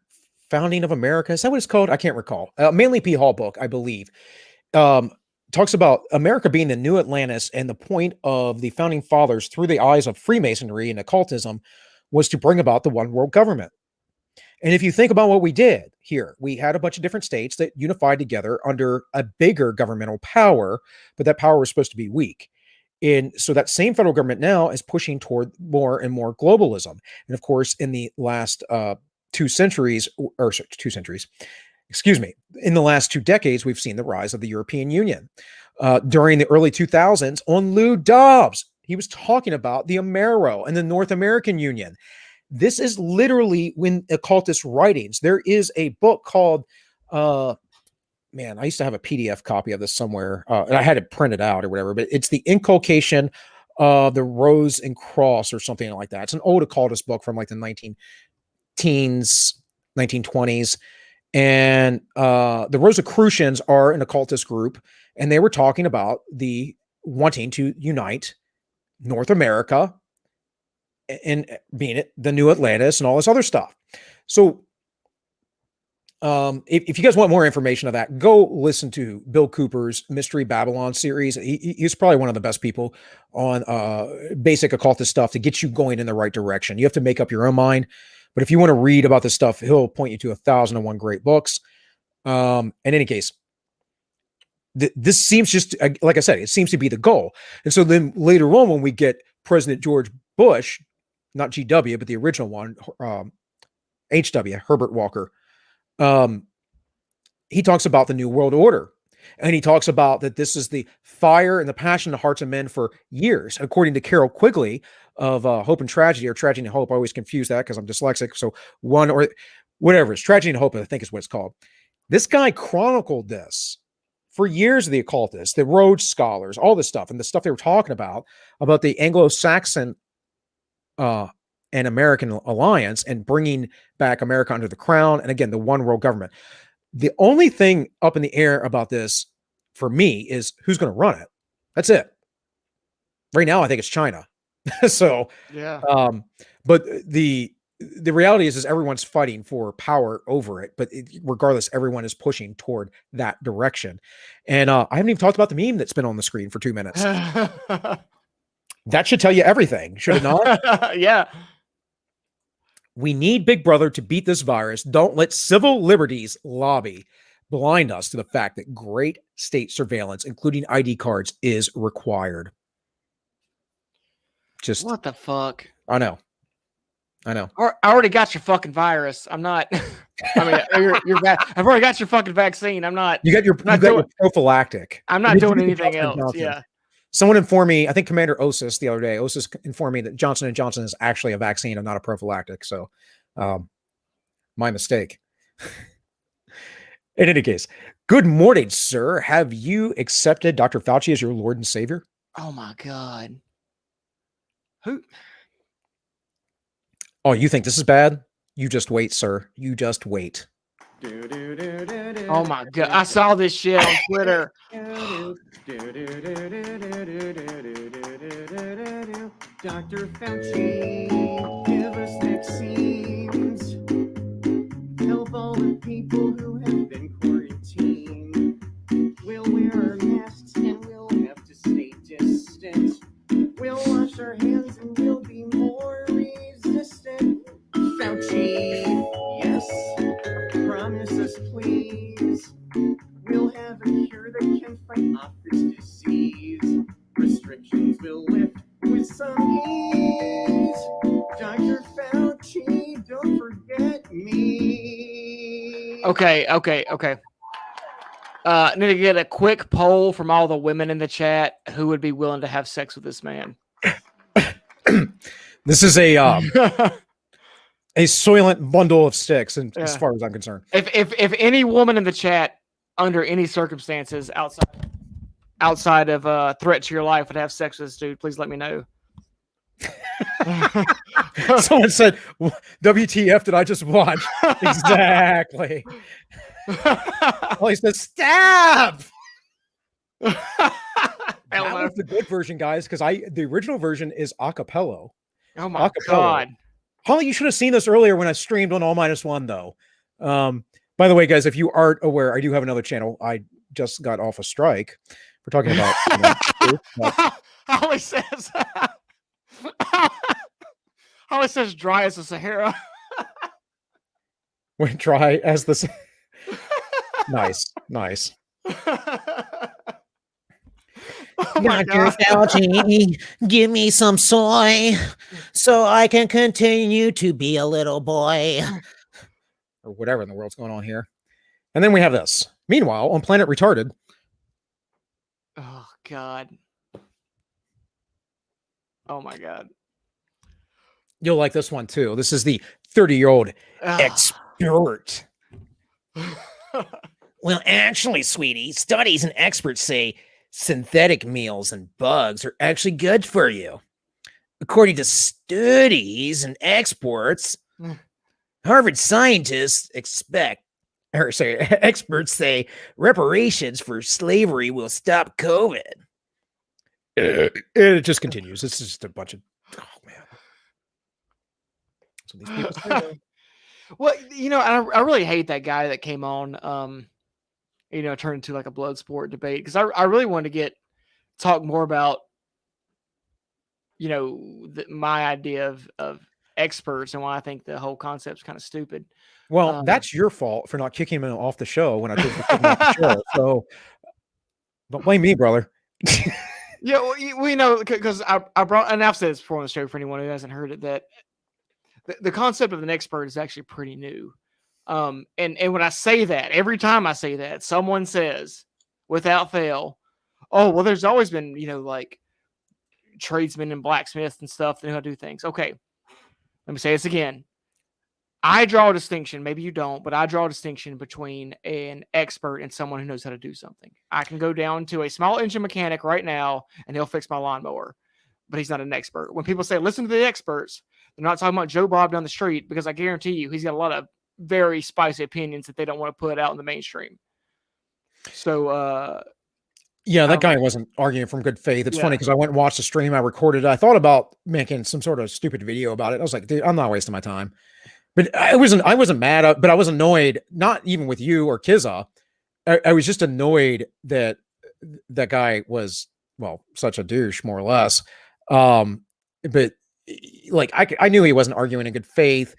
Founding of America? Is that what it's called? I can't recall. Manly P. Hall book, I believe. Talks about America being the new Atlantis, and the point of the founding fathers through the eyes of Freemasonry and occultism was to bring about the one world government. And if you think about what we did here, we had a bunch of different states that unified together under a bigger governmental power, but that power was supposed to be weak. And so that same federal government now is pushing toward more and more globalism. And of course, in the last 2 centuries, in the last 2 decades, we've seen the rise of the European Union. During the early 2000s, on Lou Dobbs, he was talking about the Amero and the North American Union. This is literally when occultist writings. There is a book called, I used to have a PDF copy of this somewhere, and I had it printed out or whatever, but it's The Inculcation of the Rose and Cross or something like that. It's an old occultist book from like the 1920s. And the Rosicrucians are an occultist group, and they were talking about the wanting to unite North America and being it the new Atlantis and all this other stuff. So if you guys want more information of that, go listen to Bill Cooper's Mystery Babylon series. He's probably one of the best people on basic occultist stuff to get you going in the right direction. You have to make up your own mind. But if you want to read about this stuff, he'll point you to 1,001 great books. In any case, this seems just, like I said, it seems to be the goal. And so then later on, when we get President George Bush, not GW, but the original one, HW, Herbert Walker, he talks about the New World Order. And he talks about that this is the fire and the passion in the hearts of men for years. According to Carol Quigley of Hope and Tragedy, or Tragedy and Hope, I always confuse that because I'm dyslexic. So one or whatever, it's Tragedy and Hope, I think is what it's called. This guy chronicled this for years, the occultists, the Rhodes Scholars, all this stuff, and the stuff they were talking about the Anglo-Saxon and American alliance and bringing back America under the crown. And again, the one world government. The only thing up in the air about this for me is who's going to run it. That's it. Right now, I think it's China. So, yeah. But the reality is everyone's fighting for power over it. But regardless, everyone is pushing toward that direction. And I haven't even talked about the meme that's been on the screen for 2 minutes. That should tell you everything, should it not? Yeah. We need Big Brother to beat this virus. Don't let civil liberties lobby blind us to the fact that great state surveillance, including ID cards, is required. Just what the fuck? I know. I already got your fucking virus. I'm not. I mean, I've already got your fucking vaccine. I'm not. You got your prophylactic. I'm not doing anything else. Yeah. Someone informed me, I think Commander Osis the other day, Osis informed me that Johnson & Johnson is actually a vaccine and not a prophylactic. So my mistake. In any case, good morning, sir. Have you accepted Dr. Fauci as your Lord and Savior? Oh, my God. Who? Oh, you think this is bad? You just wait, sir. You just wait. Oh, my God. I saw this shit on Twitter. Dr. Fauci, give us vaccines. Help all the people who have been quarantined. We'll wear our masks and we'll have to stay distant. We'll wash our hands and we'll be more resistant. Fauci, yes, promise us please. We'll have a cure that can fight off this Okay. Need to get a quick poll from all the women in the chat who would be willing to have sex with this man. This is a soylent bundle of sticks, and as far as I'm concerned. If any woman in the chat, under any circumstances outside of threat to your life, would have sex with this dude, please let me know. Someone said, "WTF did I just watch?" Exactly. Well, he said, "Stab." That was the good version, guys, because the original version is acapella. Oh my god. Holly, you should have seen this earlier when I streamed on All-1, though. By the way, guys, if you aren't aware, I do have another channel. I just got off a strike. We're talking about Holly says Holly says dry as the Sahara. When dry as the nice. Dr. Fauci, give me some soy so I can continue to be a little boy. Or whatever in the world's going on here. And then we have this. Meanwhile, on Planet Retarded. Oh, God. Oh, my God. You'll like this one, too. This is the 30-year-old expert. Well, actually, sweetie, studies and experts say synthetic meals and bugs are actually good for you. According to studies and experts, Harvard scientists experts say reparations for slavery will stop COVID. It just continues. It's just a bunch of, oh man. So these people say. Well, I really hate that guy that came on, turned into like a blood sport debate, because I really wanted to talk more about, my idea of experts and why I think the whole concept's kind of stupid. Well, that's your fault for not kicking him off the show when I took him off the show. So don't blame me, brother. Yeah, well, because I brought, and I've said this before on the show for anyone who hasn't heard it, that the concept of an expert is actually pretty new. And when I say that, every time I say that, someone says, without fail, oh, well, there's always been, like tradesmen and blacksmiths and stuff that know how to do things. Okay, let me say this again. I draw a distinction, maybe you don't, but I draw a distinction between an expert and someone who knows how to do something. I can go down to a small engine mechanic right now and he'll fix my lawnmower, but he's not an expert. When people say, listen to the experts, they're not talking about Joe Bob down the street, because I guarantee you he's got a lot of very spicy opinions that they don't want to put out in the mainstream. So, yeah, that guy wasn't arguing from good faith. It's funny because I went and watched the stream. I recorded it. I thought about making some sort of stupid video about it. I was like, dude, I'm not wasting my time. But I wasn't mad, but I was annoyed, not even with you or Kizza. I was just annoyed that that guy was, well, such a douche, more or less. But like, I knew he wasn't arguing in good faith.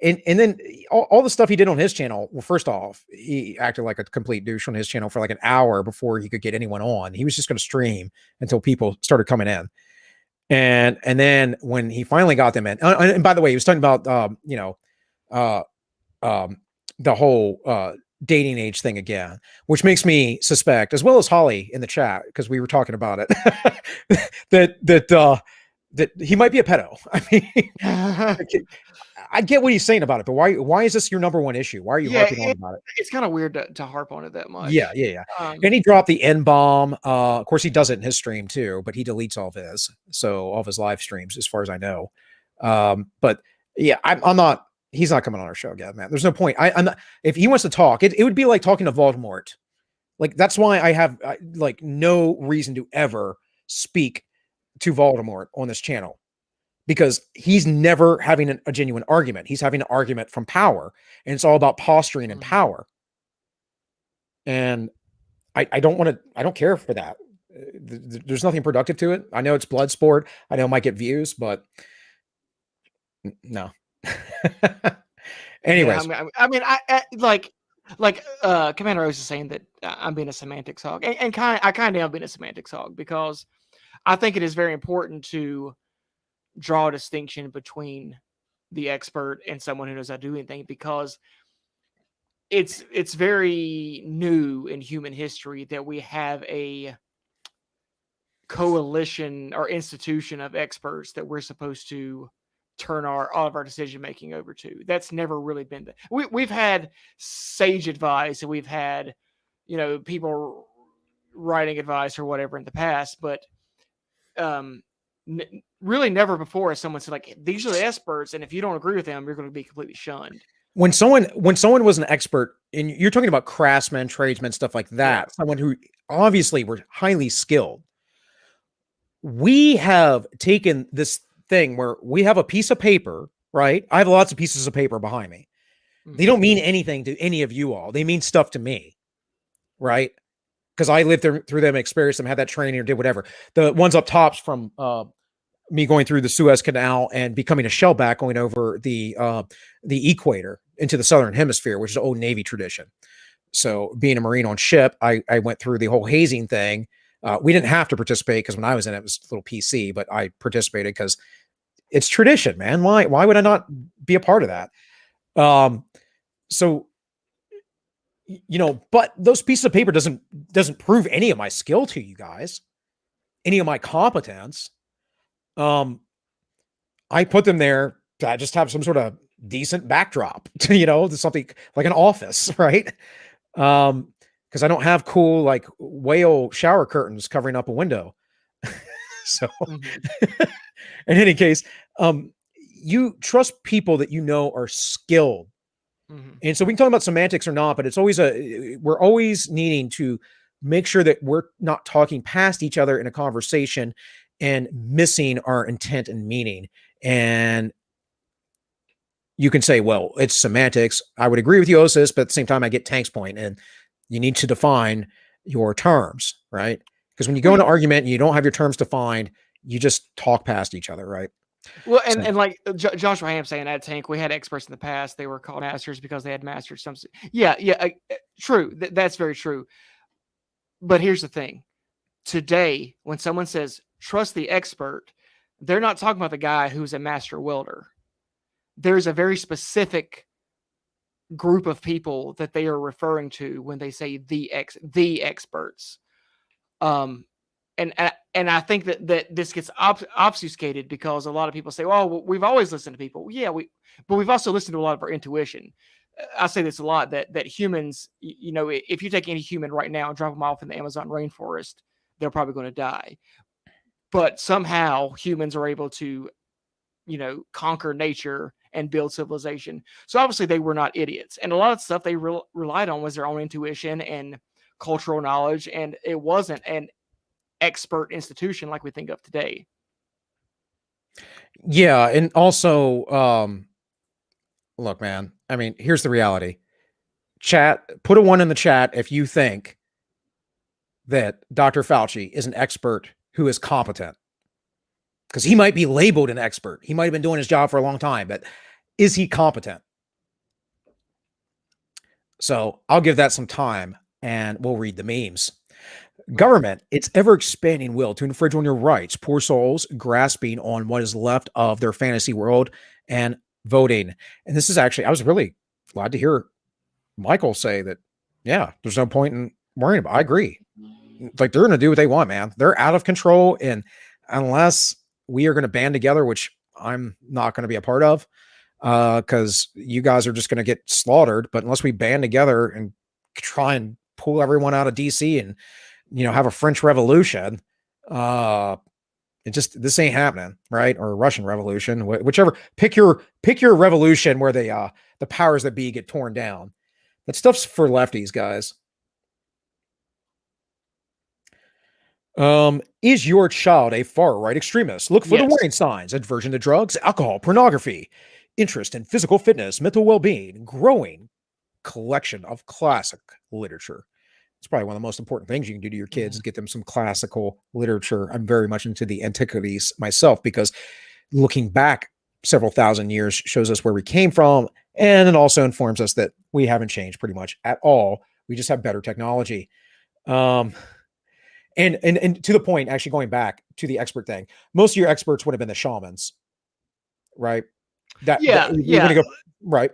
And then all the stuff he did on his channel. Well, first off, he acted like a complete douche on his channel for like an hour before he could get anyone on. He was just going to stream until people started coming in. And then when he finally got them in, and by the way, he was talking about, the whole, dating age thing again, which makes me suspect, as well as Holly in the chat, because we were talking about it, that he might be a pedo. I mean, I get what he's saying about it, but why is this your number one issue? Why are you harping on about it? It's kind of weird to harp on it that much. Yeah. And he dropped the N-bomb. Of course, he does it in his stream too, but he deletes all of his, so all of his live streams, as far as I know. But yeah, I'm not. He's not coming on our show again, man. There's no point. I'm not, if he wants to talk, it would be like talking to Voldemort. Like, that's why I have like no reason to ever speak to Voldemort on this channel, because he's never having a genuine argument. He's having an argument from power, and it's all about posturing and power. And I don't care for that. There's nothing productive to it. I know it's blood sport. I know it might get views, but no. Anyways, yeah, I like Commander Rose is saying that I'm being a semantics hog, and I kind of am being a semantics hog, because I think it is very important to draw a distinction between the expert and someone who knows how to do anything, because it's very new in human history that we have a coalition or institution of experts that we're supposed to turn all of our decision making over to. That's never really been we've had sage advice, and we've had, people writing advice or whatever in the past, but really never before has someone said, like, these are the experts, and if you don't agree with them, you're going to be completely shunned. When someone was an expert, and you're talking about craftsmen, tradesmen, stuff like that, someone who obviously were highly skilled, we have taken this thing where we have a piece of paper, right? I have lots of pieces of paper behind me. They don't mean anything to any of you all. They mean stuff to me, right? Because I lived through them, experienced them, had that training, or did whatever. The ones up top's from me going through the Suez Canal and becoming a shellback, going over the equator into the southern hemisphere, which is an old Navy tradition. So being a Marine on ship, I went through the whole hazing thing. We didn't have to participate because when I was in it, it was a little PC, but I participated because it's tradition, man. Why would I not be a part of that? So, but those pieces of paper doesn't prove any of my skill to you guys, any of my competence. I put them there to just have some sort of decent backdrop to, to something like an office, right? Because I don't have cool, like, whale shower curtains covering up a window. So in any case, you trust people that are skilled. And so we can talk about semantics or not, but it's always we're always needing to make sure that we're not talking past each other in a conversation and missing our intent and meaning. And you can say, well, it's semantics. I would agree with you, Osis, but at the same time, I get Tank's point, and you need to define your terms, right? Because when you go into argument and you don't have your terms defined, you just talk past each other, right? Well, and like Joshua Ham saying that, Tank, we had experts in the past. They were called masters because they had mastered some. Yeah, true. That's very true. But here's the thing. Today, when someone says, trust the expert, they're not talking about the guy who's a master welder. There's a very specific group of people that they are referring to when they say the experts. And I think that this gets obfuscated because a lot of people say, well, we've always listened to people. Yeah, but we've also listened to a lot of our intuition. I say this a lot, that humans, if you take any human right now and drop them off in the Amazon rainforest, they're probably going to die. But somehow humans are able to, conquer nature and build civilization. So obviously they were not idiots. And a lot of stuff they relied on was their own intuition and cultural knowledge. And it wasn't an expert institution like we think of today. Yeah. And also, look, man, I mean, here's the reality. Chat, put a 1 in the chat if you think that Dr. Fauci is an expert who is competent. Because he might be labeled an expert. He might have been doing his job for a long time, but is he competent? So I'll give that some time and we'll read the memes. Government, its ever-expanding will to infringe on your rights, poor souls grasping on what is left of their fantasy world and voting. And this is actually, I was really glad to hear Michael say that, yeah, there's no point in worrying about it. I agree. Like, they're going to do what they want, man. They're out of control. And unless we are going to band together, which I'm not going to be a part of, because you guys are just going to get slaughtered. But unless we band together and try and pull everyone out of DC and, have a French Revolution, this ain't happening, right? Or a Russian Revolution, whichever. Pick your revolution where the powers that be get torn down. That stuff's for lefties, guys. Is your child a far-right extremist? Look for the warning signs: aversion to drugs, alcohol, pornography, interest in physical fitness, mental well-being, growing collection of classic literature. It's probably one of the most important things you can do to your kids is get them some classical literature. I'm very much into the antiquities myself because looking back several thousand years shows us where we came from, and it also informs us that we haven't changed pretty much at all. We just have better technology. And to the point, actually going back to the expert thing, most of your experts would have been the shamans, right? You're gonna go, right.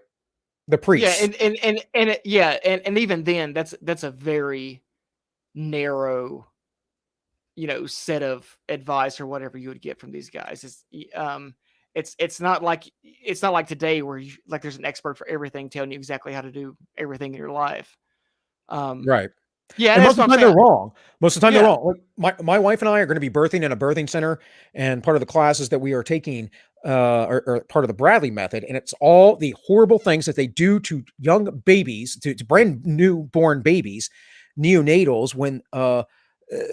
The priests. And even then, that's a very narrow, set of advice or whatever you would get from these guys. It's not like today where there's an expert for everything telling you exactly how to do everything in your life. Right. Yeah, and that's most of what the I'm time they're saying. wrong. Most of the time they're Yeah. wrong. Like my wife and I are going to be birthing in a birthing center, and part of the classes that we are taking are part of the Bradley method, and it's all the horrible things that they do to young babies, to brand new born babies, neonatals, when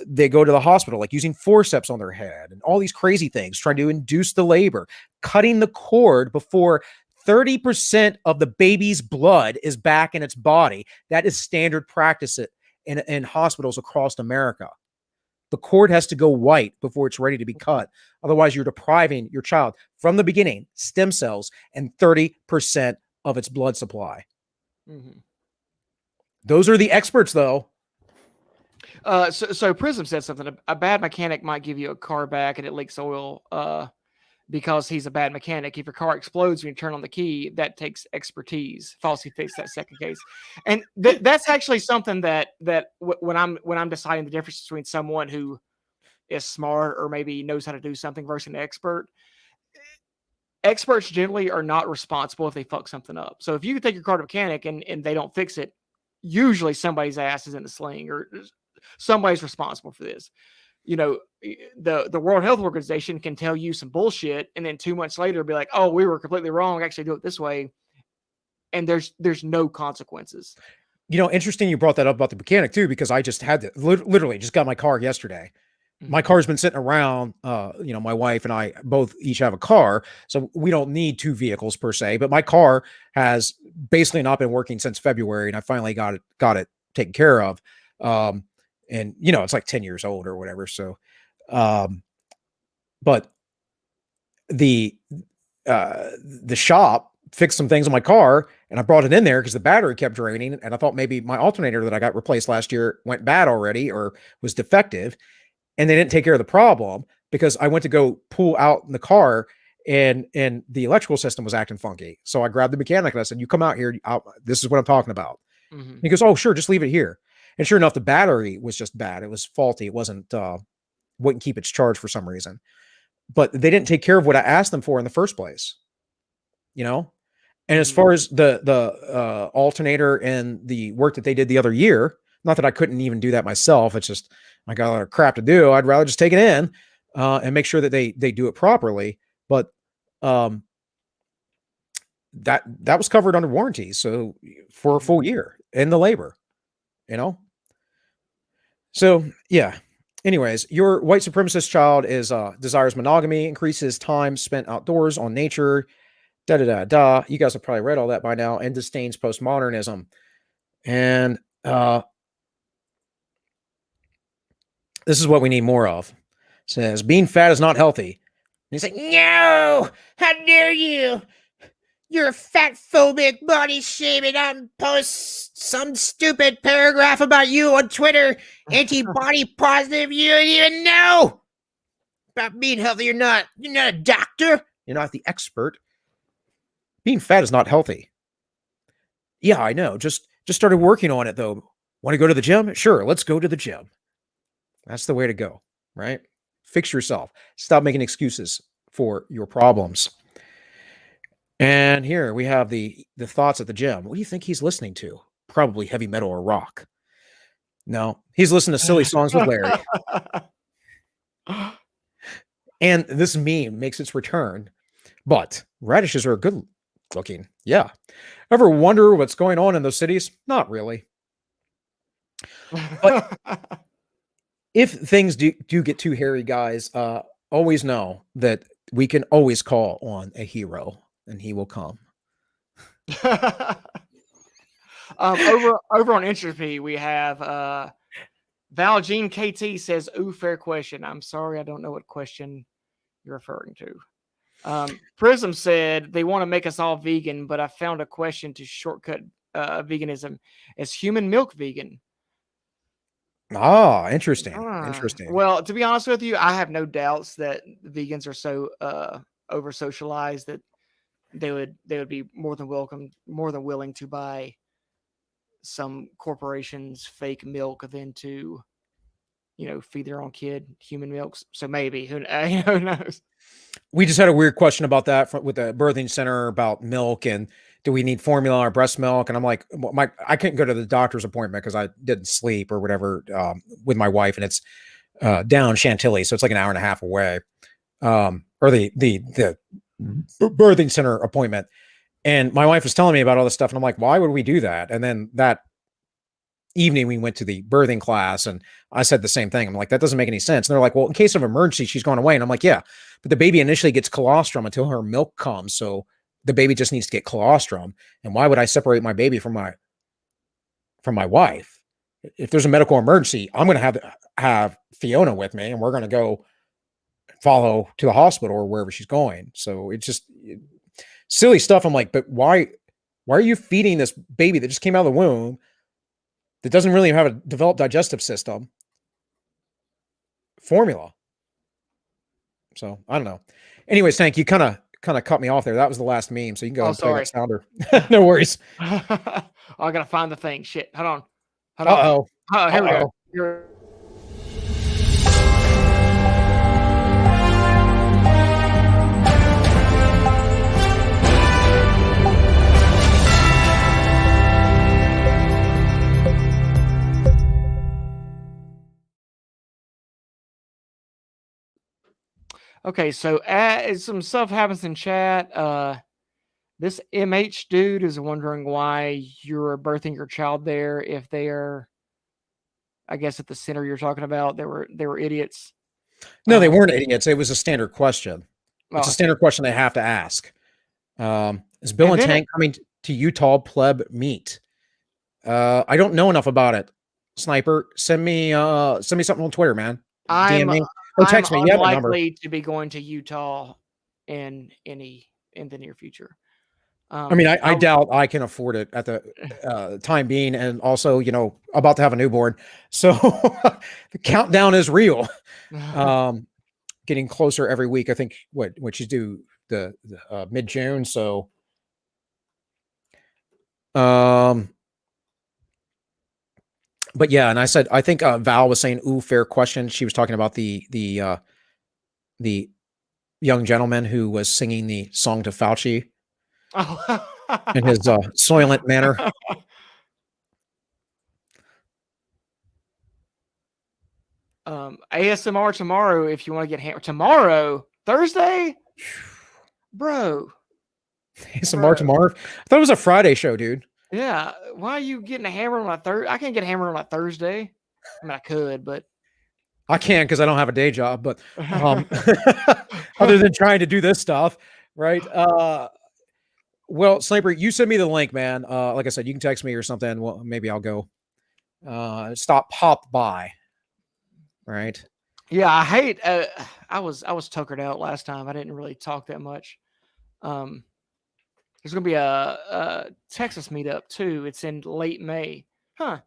they go to the hospital, like using forceps on their head and all these crazy things, trying to induce the labor, cutting the cord before 30% of the baby's blood is back in its body. That is standard practice in hospitals across America. The cord has to go white before it's ready to be cut. Otherwise, you're depriving your child from the beginning, stem cells, and 30% of its blood supply. Mm-hmm. Those are the experts, though. So Prism said something. A bad mechanic might give you a car back and it leaks oil because he's a bad mechanic. If your car explodes when you turn on the key, that takes expertise. Falsely fix that second case, and that's actually something that when I'm deciding the difference between someone who is smart or maybe knows how to do something versus an expert. Experts generally are not responsible if they fuck something up. So if you take your car to a mechanic and they don't fix it, usually somebody's ass is in the sling or somebody's responsible for this. The World Health Organization can tell you some bullshit and then 2 months later be like, oh, we were completely wrong. Actually do it this way. And there's no consequences. Interesting you brought that up about the mechanic too, because I just had to literally just got my car yesterday. My car's been sitting around, my wife and I both each have a car, so we don't need two vehicles per se, but my car has basically not been working since February, and I finally got it taken care of. And it's like 10 years old or whatever. So, but the shop fixed some things on my car, and I brought it in there because the battery kept draining, and I thought maybe my alternator that I got replaced last year went bad already or was defective. And they didn't take care of the problem because I went to go pull out in the car and the electrical system was acting funky. So I grabbed the mechanic and I said, you come out here. This is what I'm talking about. Mm-hmm. He goes, oh, sure. Just leave it here. And sure enough, the battery was just bad. It was faulty. It wouldn't keep its charge for some reason, but they didn't take care of what I asked them for in the first place, And as far as the alternator and the work that they did the other year, not that I couldn't even do that myself. It's just, I got a lot of crap to do. I'd rather just take it in and make sure that they do it properly. But that was covered under warranty. So for a full year in the labor, So yeah. Anyways, your white supremacist child desires monogamy, increases time spent outdoors on nature, You guys have probably read all that by now, and disdains postmodernism. And this is what we need more of. It says, being fat is not healthy. And he's like, no, how dare you? You're a fat phobic, body shaming. I'm post some stupid paragraph about you on Twitter. Anti-body positive. You don't even know about being healthy or not. You're not a doctor. You're not the expert. Being fat is not healthy. Yeah, I know. Just started working on it though. Want to go to the gym? Sure, let's go to the gym. That's the way to go, right? Fix yourself. Stop making excuses for your problems. And here we have the thoughts at the gym. What do you think he's listening to? Probably heavy metal or rock. No, he's listening to silly songs with Larry. And this meme makes its return. But radishes are good looking. Yeah. Ever wonder what's going on in those cities? Not really. But if things do get too hairy, guys, always know that we can always call on a hero and he will come. Over on Entropy, we have Valjean KT says, ooh, fair question. I'm sorry, I don't know what question you're referring to. Prism said they want to make us all vegan, but I found a question to shortcut veganism. Is human milk vegan? Ah, interesting. Interesting. Well, to be honest with you, I have no doubts that vegans are so over socialized that they would be more than willing to buy some corporation's fake milk than to, feed their own kid human milks. So maybe who knows? We just had a weird question about that with the birthing center about milk and do we need formula or breast milk? And I'm like, I couldn't go to the doctor's appointment because I didn't sleep or whatever with my wife, and it's down Chantilly, so it's like an hour and a half away. Or the birthing center appointment, and my wife was telling me about all this stuff, and I'm like, why would we do that? And then that evening we went to the birthing class, and I said the same thing. I'm like, that doesn't make any sense. And they're like, well, in case of emergency, she's going away. And I'm like, yeah, but the baby initially gets colostrum until her milk comes, so the baby just needs to get colostrum. And why would I separate my baby from my wife? If there's a medical emergency, I'm going to have Fiona with me, and we're going to go follow to the hospital or wherever she's going. So it's just silly stuff. I'm like, but why are you feeding this baby that just came out of the womb that doesn't really have a developed digestive system formula? So I don't know. Anyways, Tank, you kind of cut me off there. That was the last meme, so you can go ahead and play that sounder. No worries. I gotta find the thing. Shit. Hold on. Uh-oh. Oh, here we go. Here. Okay, so some stuff happens in chat. This MH dude is wondering why you're birthing your child there if they're, I guess, at the center you're talking about. They were idiots. No, they weren't idiots. It was a standard question. It's a standard question they have to ask. Is Bill and Tank coming to Utah pleb meet? I don't know enough about it. Sniper, send me something on Twitter, man. DM me. Or text me. You have a number. Unlikely to be going to Utah in the near future. I mean, I doubt I can afford it at the time being, and also, about to have a newborn, so the countdown is real. Getting closer every week. I think what she's due the mid-June. So, but yeah, and I think Val was saying, "Ooh, fair question." She was talking about the young gentleman who was singing the song to Fauci in his soylent manner. ASMR tomorrow if you want to get hammered. Tomorrow, Thursday, bro. ASMR tomorrow. I thought it was a Friday show, dude. Yeah, why are you getting hammered on a Thursday? I can't get hammered on a Thursday. I mean, I could, but I can't because I don't have a day job. But other than trying to do this stuff, right? Well, Sniper, you send me the link, man. Like I said, you can text me or something. Well, maybe I'll go. Pop by. Right. Yeah, I hate. I was tuckered out last time. I didn't really talk that much. There's gonna be a Texas meetup too. It's in late May. Huh.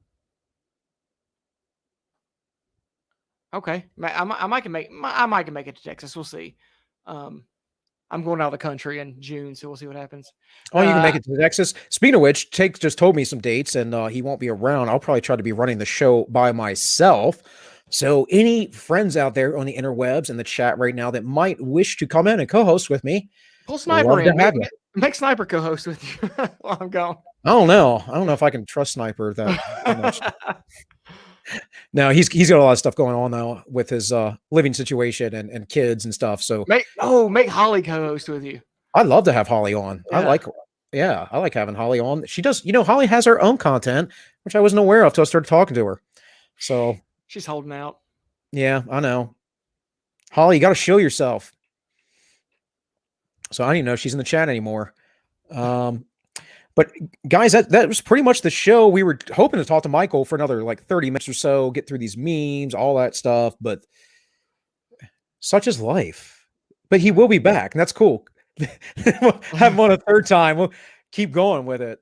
Okay, I might can make it to Texas. We'll see. I'm going out of the country in June, so we'll see what happens. Oh, you can make it to Texas. Speaking of which, Take just told me some dates, and he won't be around. I'll probably try to be running the show by myself. So any friends out there on the interwebs and the chat right now that might wish to come in and co-host with me, pull Sniper in. Make Sniper co-host with you while I'm gone. I don't know if I can trust Sniper that much. No, he's got a lot of stuff going on now with his living situation and kids and stuff. So make Holly co-host with you. I'd love to have Holly on. Yeah. I like having Holly on. She does, Holly has her own content, which I wasn't aware of till I started talking to her. So she's holding out. Yeah, I know. Holly, you got to show yourself. So I don't even know if she's in the chat anymore. But guys, that was pretty much the show. We were hoping to talk to Michael for another 30 minutes or so, get through these memes, all that stuff. But such is life. But he will be back, and that's cool. We'll have him on a third time. We'll keep going with it.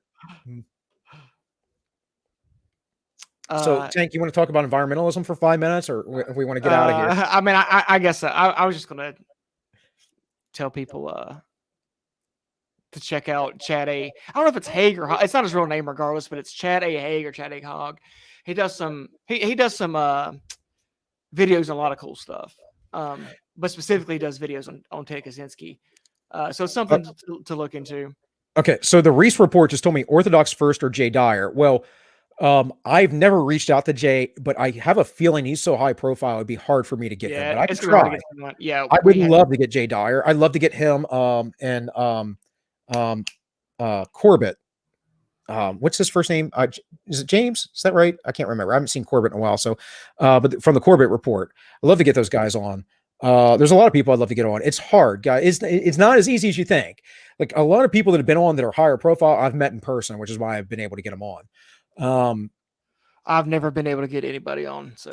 So, Tank, you want to talk about environmentalism for 5 minutes, or if we want to get out of here? I mean, I guess I was just going to tell people to check out Chad A. I don't know if it's Haig or it's not his real name, regardless, but it's Chad A. Haig or Chad A. Hogg. He does some he does some videos on a lot of cool stuff. But specifically does videos on Ted Kaczynski. So it's something to look into. Okay, so the Reese report just told me Orthodox First or Jay Dyer. Well, I've never reached out to Jay, but I have a feeling he's so high profile it'd be hard for me to get him. But I could try. Yeah, I would love to get Jay Dyer. I'd love to get him and Corbett. What's his first name? Is it James? Is that right? I can't remember. I haven't seen Corbett in a while. So, but from the Corbett report, I'd love to get those guys on. There's a lot of people I'd love to get on. It's hard, guys. It's not as easy as you think. Like a lot of people that have been on that are higher profile, I've met in person, which is why I've been able to get them on. I've never been able to get anybody on. So.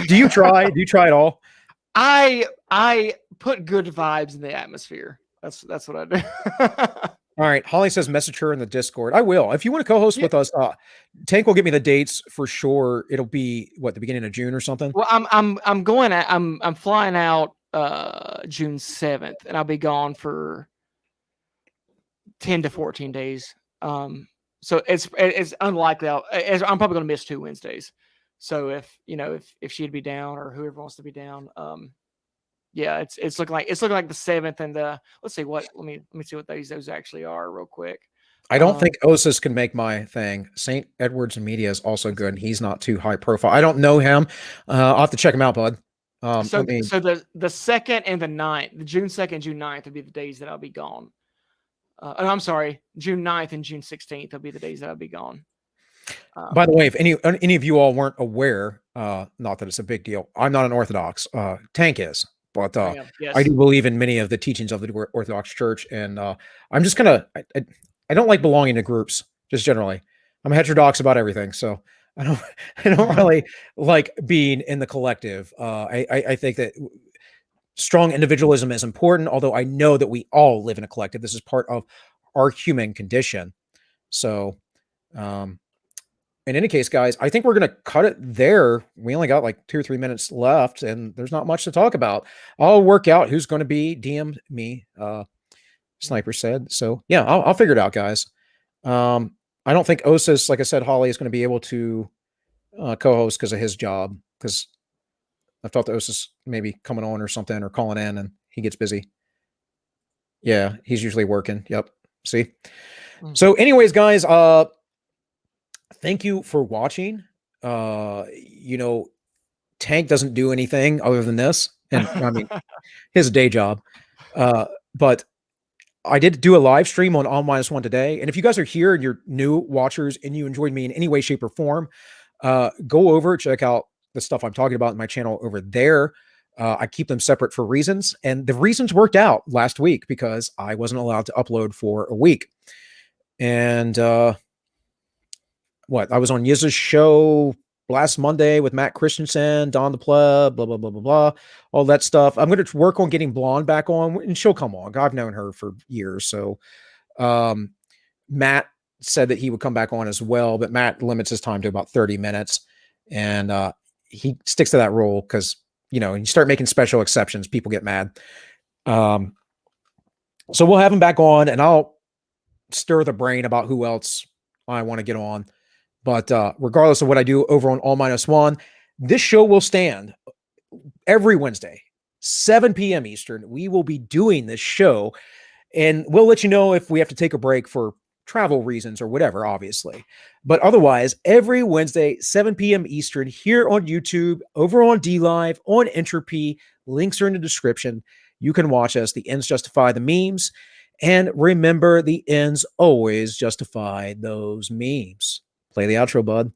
Do you try? Do you try it all? I put good vibes in the atmosphere. That's what I do. All right. Holly says message her in the Discord. I will. If you want to co-host with us, Tank will give me the dates for sure. It'll be the beginning of June or something. Well, I'm flying out June 7th, and I'll be gone for 10 to 14 days. So it's unlikely I'm probably going to miss 2 Wednesdays. So if she'd be down or whoever wants to be down, yeah, it's looking like the 7th and let's see what let me see what those actually are real quick. I don't think Osis can make my thing. St. Edward's Media is also good. He's not too high profile. I don't know him. I'll have to check him out, bud. So the 2nd and the 9th, the June 2nd, June 9th would be the days that I'll be gone. I'm sorry, June 9th and June 16th will be the days that I'll be gone. By the way, if any of you all weren't aware, not that it's a big deal, I'm not an Orthodox. Tank is. But yes. I do believe in many of the teachings of the Orthodox Church, and I'm just I don't like belonging to groups. Just generally, I'm heterodox about everything, so I don't really like being in the collective. I think that strong individualism is important, although I know that we all live in a collective. This is part of our human condition. So, in any case, guys, I think we're going to cut it there. We only got like 2 or 3 minutes left, and there's not much to talk about. I'll work out who's going to be DM me, Sniper said. So, yeah, I'll figure it out, guys. I don't think Osis, like I said, Holly, is going to be able to co-host because of his job, because I thought the Osis maybe coming on or something or calling in, and he gets busy. Yeah, he's usually working. Yep. See? So anyways, guys, thank you for watching. Tank doesn't do anything other than this. And I mean, his day job. But I did do a live stream on All-1 today. And if you guys are here and you're new watchers and you enjoyed me in any way, shape, or form, go over, check out the stuff I'm talking about in my channel over there. I keep them separate for reasons. And the reasons worked out last week because I wasn't allowed to upload for a week. And I was on Yiz's show last Monday with Matt Christensen, Don the Pleb, blah, blah, blah, blah, blah, all that stuff. I'm going to work on getting Blonde back on, and she'll come on. I've known her for years. So Matt said that he would come back on as well, but Matt limits his time to about 30 minutes. And he sticks to that rule because, you start making special exceptions, people get mad. So we'll have him back on, and I'll stir the brain about who else I want to get on. But regardless of what I do over on All-1, this show will stand every Wednesday, 7 p.m. Eastern. We will be doing this show, and we'll let you know if we have to take a break for travel reasons or whatever, obviously. But otherwise, every Wednesday, 7 p.m. Eastern, here on YouTube, over on DLive, on Entropy. Links are in the description. You can watch us. The ends justify the memes. And remember, the ends always justify those memes. Play the outro, bud.